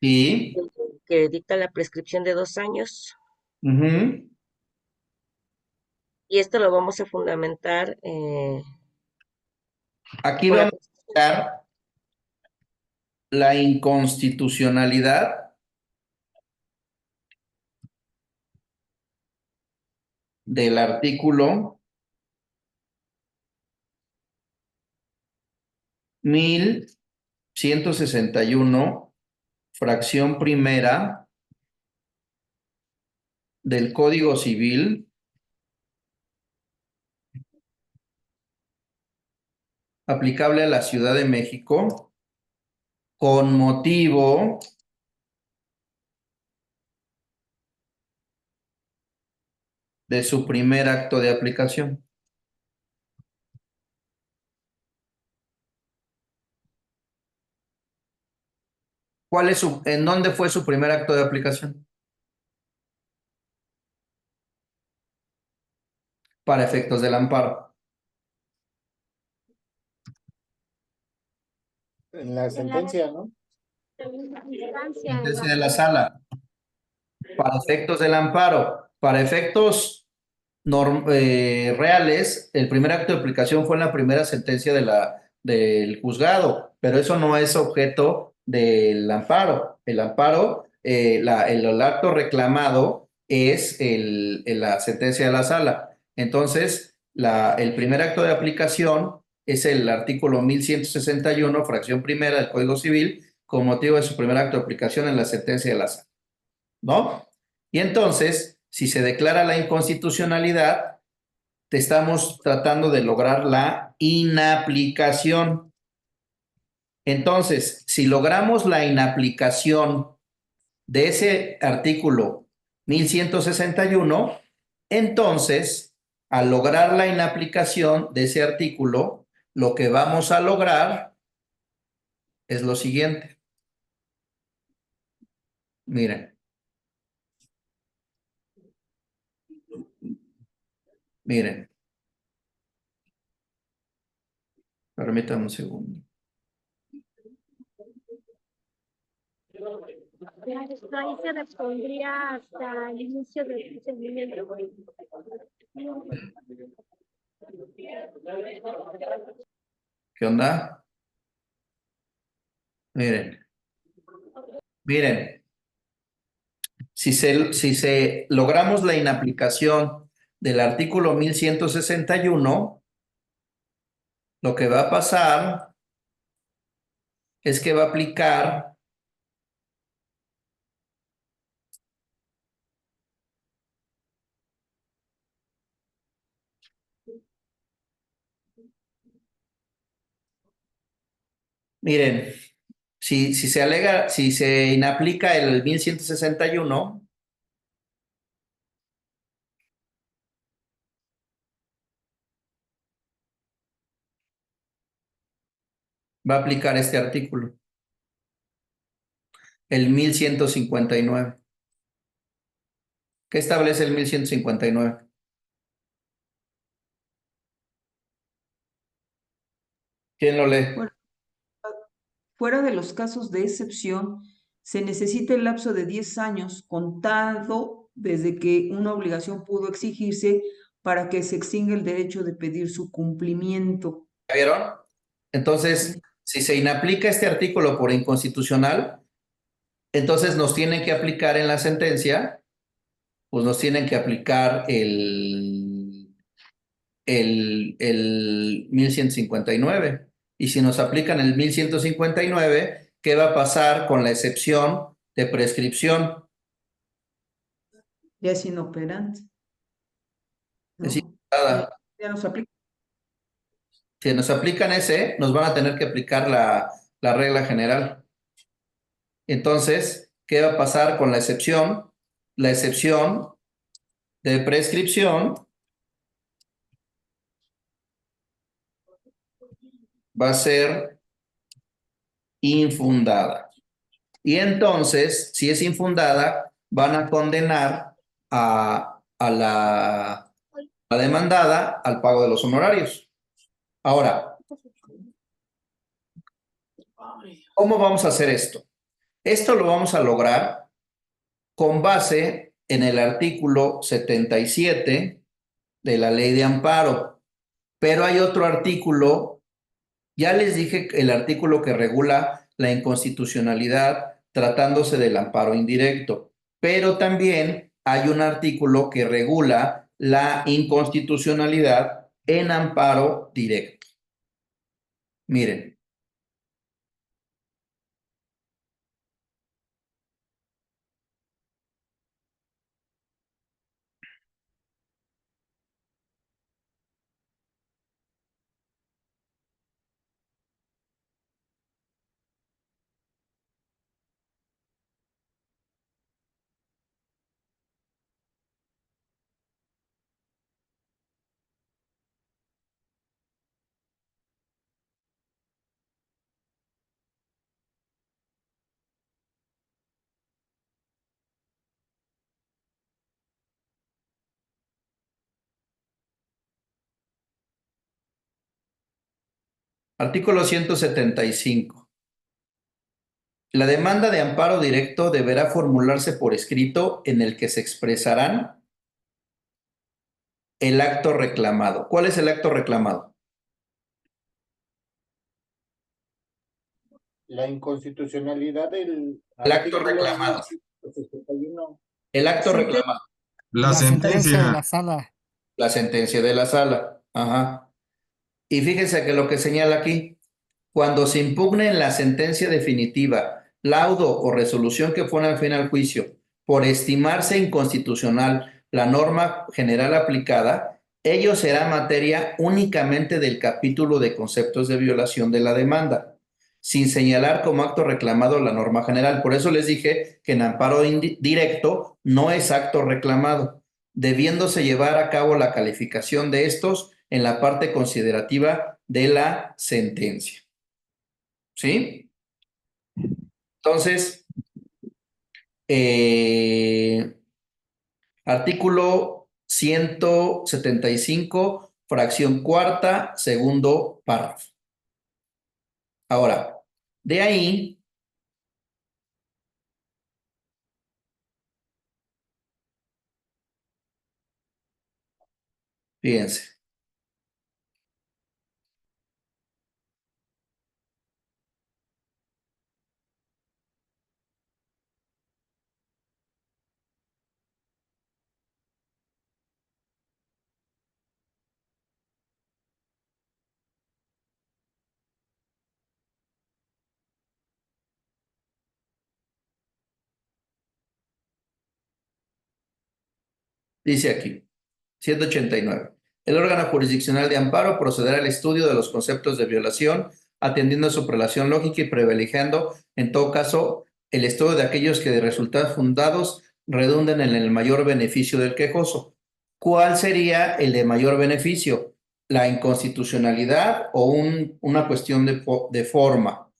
sí. que dicta la prescripción de 2 años. Ujú. Y esto lo vamos a fundamentar Aquí con la... vamos a dar la inconstitucionalidad del artículo 1161, fracción primera del Código Civil, aplicable a la Ciudad de México, con motivo de su primer acto de aplicación. ¿En dónde fue su primer acto de aplicación? Para efectos del amparo. En la sentencia, ¿no? Sentencia de la sala. Para efectos del amparo. Para efectos reales, el primer acto de aplicación fue en la primera sentencia del juzgado, pero eso no es objeto del amparo. El amparo, el acto reclamado es la sentencia de la sala. Entonces, el primer acto de aplicación es el artículo 1161, fracción primera del Código Civil, con motivo de su primer acto de aplicación en la sentencia de la sala, ¿no? Y entonces, si se declara la inconstitucionalidad, te estamos tratando de lograr la inaplicación. Entonces, si logramos la inaplicación de ese artículo 1161, entonces, al lograr la inaplicación de ese artículo, lo que vamos a lograr es lo siguiente. Miren. Miren. Permítanme un segundo. Esto ahí se respondría hasta el inicio del procedimiento. ¿Qué onda? Miren, miren. Si se logramos la inaplicación del artículo 1161, lo que va a pasar es que va a aplicar miren, si se inaplica el 1161, va a aplicar este artículo, el 1159. ¿Qué establece el 1159? ¿Quién lo lee? Bueno, fuera de los casos de excepción, se necesita el lapso de 10 años contado desde que una obligación pudo exigirse para que se extinga el derecho de pedir su cumplimiento. ¿Ya vieron? Entonces, si se inaplica este artículo por inconstitucional, entonces nos tienen que aplicar en la sentencia, pues nos tienen que aplicar el 1159. Y si nos aplican el 1159, ¿qué va a pasar con la excepción de prescripción? Ya es inoperante, ¿no? Es ilimitada. Ya nos aplica. Si nos aplican ese, nos van a tener que aplicar la regla general. Entonces, ¿qué va a pasar con la excepción? La excepción de prescripción va a ser infundada. Y entonces, si es infundada, van a condenar a la demandada al pago de los honorarios. Ahora, ¿cómo vamos a hacer esto? Esto lo vamos a lograr con base en el artículo 77 de la Ley de Amparo. Pero hay otro artículo, ya les dije el artículo que regula la inconstitucionalidad tratándose del amparo indirecto, pero también hay un artículo que regula la inconstitucionalidad en amparo directo. Miren, artículo 175. La demanda de amparo directo deberá formularse por escrito en el que se expresarán el acto reclamado. ¿Cuál es el acto reclamado? La inconstitucionalidad del El acto artículo reclamado. 161. El acto reclamado. La sentencia. de la sala. La sentencia de la sala. Ajá. Y fíjense que lo que señala aquí, cuando se impugne en la sentencia definitiva, laudo o resolución que pone al fin al juicio, por estimarse inconstitucional la norma general aplicada, ello será materia únicamente del capítulo de conceptos de violación de la demanda, sin señalar como acto reclamado la norma general. Por eso les dije que en amparo directo no es acto reclamado, debiéndose llevar a cabo la calificación de estos en la parte considerativa de la sentencia. ¿Sí? Entonces, artículo 175, fracción cuarta, segundo párrafo. Ahora, de ahí, fíjense, Dice aquí, 189. El órgano jurisdiccional de amparo procederá al estudio de los conceptos de violación, atendiendo a su prelación lógica y privilegiando, en todo caso, el estudio de aquellos que de resultados fundados redunden en el mayor beneficio del quejoso. ¿Cuál sería el de mayor beneficio? ¿La inconstitucionalidad o una cuestión de forma?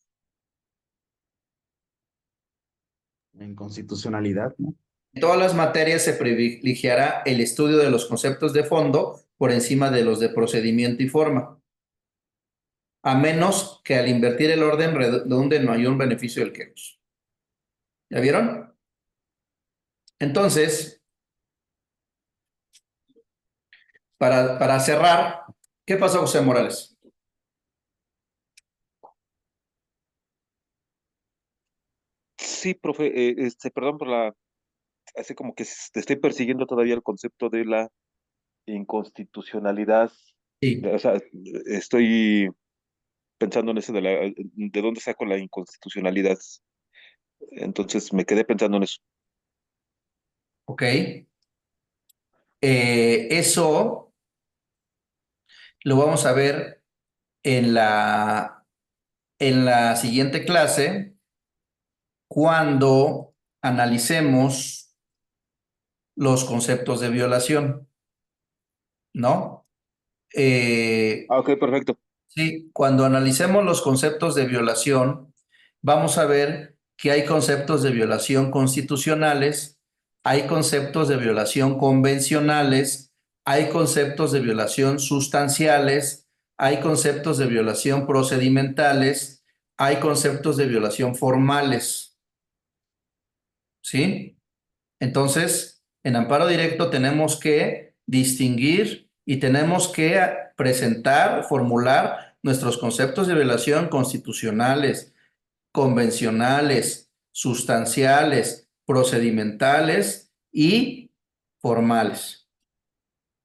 En constitucionalidad, ¿no? En todas las materias se privilegiará el estudio de los conceptos de fondo por encima de los de procedimiento y forma, a menos que al invertir el orden redunde en mayor beneficio del quejoso. ¿Ya vieron? Entonces, para cerrar, ¿qué pasó, José Morales? Sí, profe, perdón por hace como que te estoy persiguiendo todavía el concepto de la inconstitucionalidad. Sí. O sea, estoy pensando en eso de dónde saco la inconstitucionalidad. Entonces me quedé pensando en eso. Ok. Eso lo vamos a ver en la siguiente clase cuando analicemos los conceptos de violación, ¿no? Ok, perfecto. Sí, cuando analicemos los conceptos de violación, vamos a ver que hay conceptos de violación constitucionales, hay conceptos de violación convencionales, hay conceptos de violación sustanciales, hay conceptos de violación procedimentales, hay conceptos de violación formales, ¿sí? Entonces, en amparo directo tenemos que distinguir y tenemos que presentar, formular nuestros conceptos de violación constitucionales, convencionales, sustanciales, procedimentales y formales.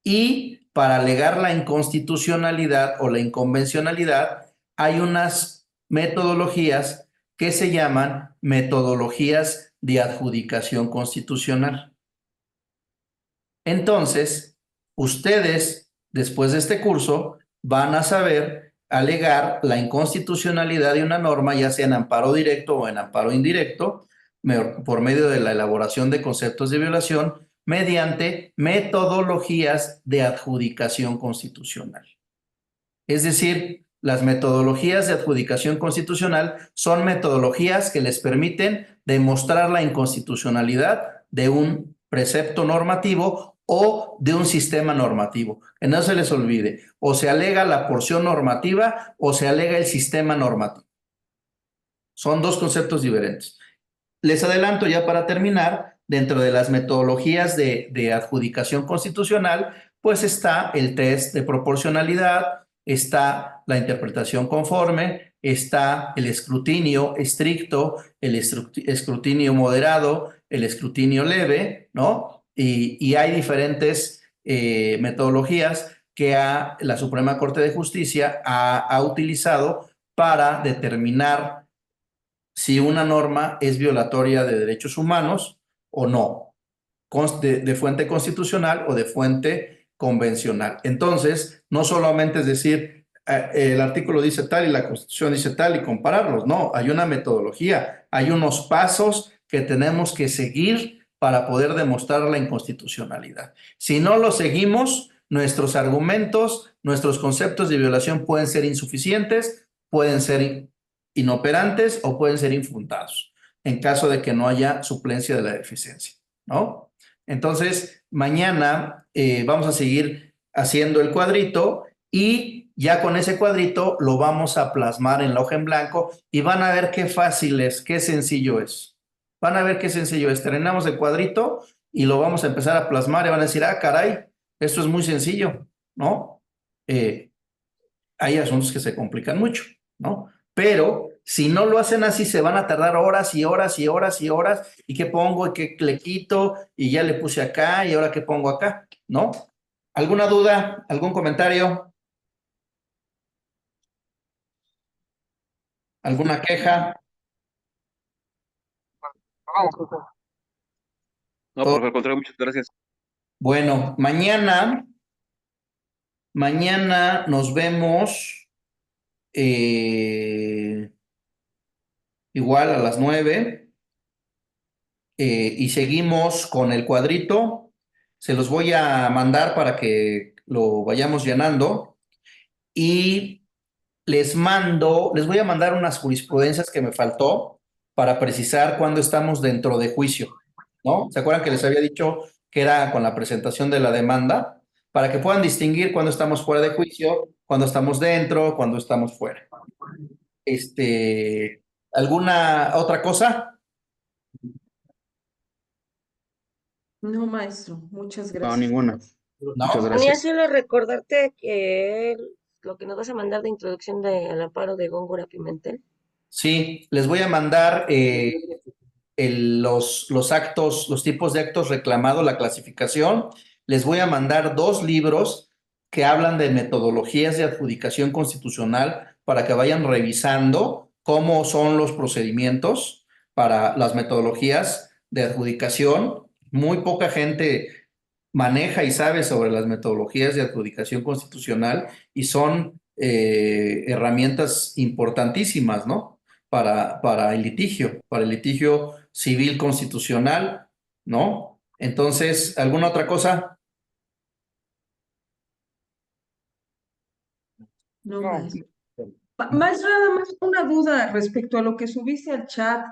Y para alegar la inconstitucionalidad o la inconvencionalidad, hay unas metodologías que se llaman metodologías de adjudicación constitucional. Entonces, ustedes, después de este curso, van a saber alegar la inconstitucionalidad de una norma, ya sea en amparo directo o en amparo indirecto, por medio de la elaboración de conceptos de violación, mediante metodologías de adjudicación constitucional. Es decir, las metodologías de adjudicación constitucional son metodologías que les permiten demostrar la inconstitucionalidad de un precepto normativo o de un sistema normativo. Que no se les olvide, o se alega la porción normativa o se alega el sistema normativo. Son dos conceptos diferentes. Les adelanto ya para terminar, dentro de las metodologías de adjudicación constitucional, pues está el test de proporcionalidad, está la interpretación conforme, está el escrutinio estricto, el escrutinio moderado, el escrutinio leve, ¿no? Y hay diferentes metodologías que la Suprema Corte de Justicia ha utilizado para determinar si una norma es violatoria de derechos humanos o no, de fuente constitucional o de fuente convencional. Entonces, no solamente es decir, el artículo dice tal y la Constitución dice tal y compararlos, no, hay una metodología, hay unos pasos que tenemos que seguir para poder demostrar la inconstitucionalidad. Si no lo seguimos, nuestros argumentos, nuestros conceptos de violación pueden ser insuficientes, pueden ser inoperantes o pueden ser infundados en caso de que no haya suplencia de la deficiencia, ¿no? Entonces, mañana vamos a seguir haciendo el cuadrito y ya con ese cuadrito lo vamos a plasmar en la hoja en blanco y van a ver qué fácil es, qué sencillo es. Van a ver qué sencillo es. Terminamos el cuadrito y lo vamos a empezar a plasmar y van a decir, ah, caray, esto es muy sencillo, ¿no? Hay asuntos que se complican mucho, ¿no? Pero si no lo hacen así, se van a tardar horas y horas y horas y horas. ¿Y qué pongo? ¿Y qué le quito? Y ya le puse acá y ahora qué pongo acá, ¿no? ¿Alguna duda? ¿Algún comentario? ¿Alguna queja? No, por el contrario, muchas gracias. Bueno, mañana nos vemos igual a las 9 y seguimos con el cuadrito. Se los voy a mandar para que lo vayamos llenando y les voy a mandar unas jurisprudencias que me faltó para precisar cuándo estamos dentro de juicio, ¿no? ¿Se acuerdan que les había dicho que era con la presentación de la demanda? Para que puedan distinguir cuándo estamos fuera de juicio, cuándo estamos dentro, cuándo estamos fuera. ¿Alguna otra cosa? No, maestro, muchas No, gracias. ninguna. ¿No? Muchas Ponía gracias. solo recordarte que lo que nos vas a mandar de introducción al amparo de Góngora Pimentel. Sí, les voy a mandar los actos, los tipos de actos reclamados, la clasificación. Les voy a mandar 2 libros que hablan de metodologías de adjudicación constitucional para que vayan revisando cómo son los procedimientos para las metodologías de adjudicación. Muy poca gente maneja y sabe sobre las metodologías de adjudicación constitucional y son herramientas importantísimas, ¿no? Para el litigio civil constitucional, ¿no? Entonces, ¿alguna otra cosa? No, maestro. Maestro, nada más una duda respecto a lo que subiste al chat.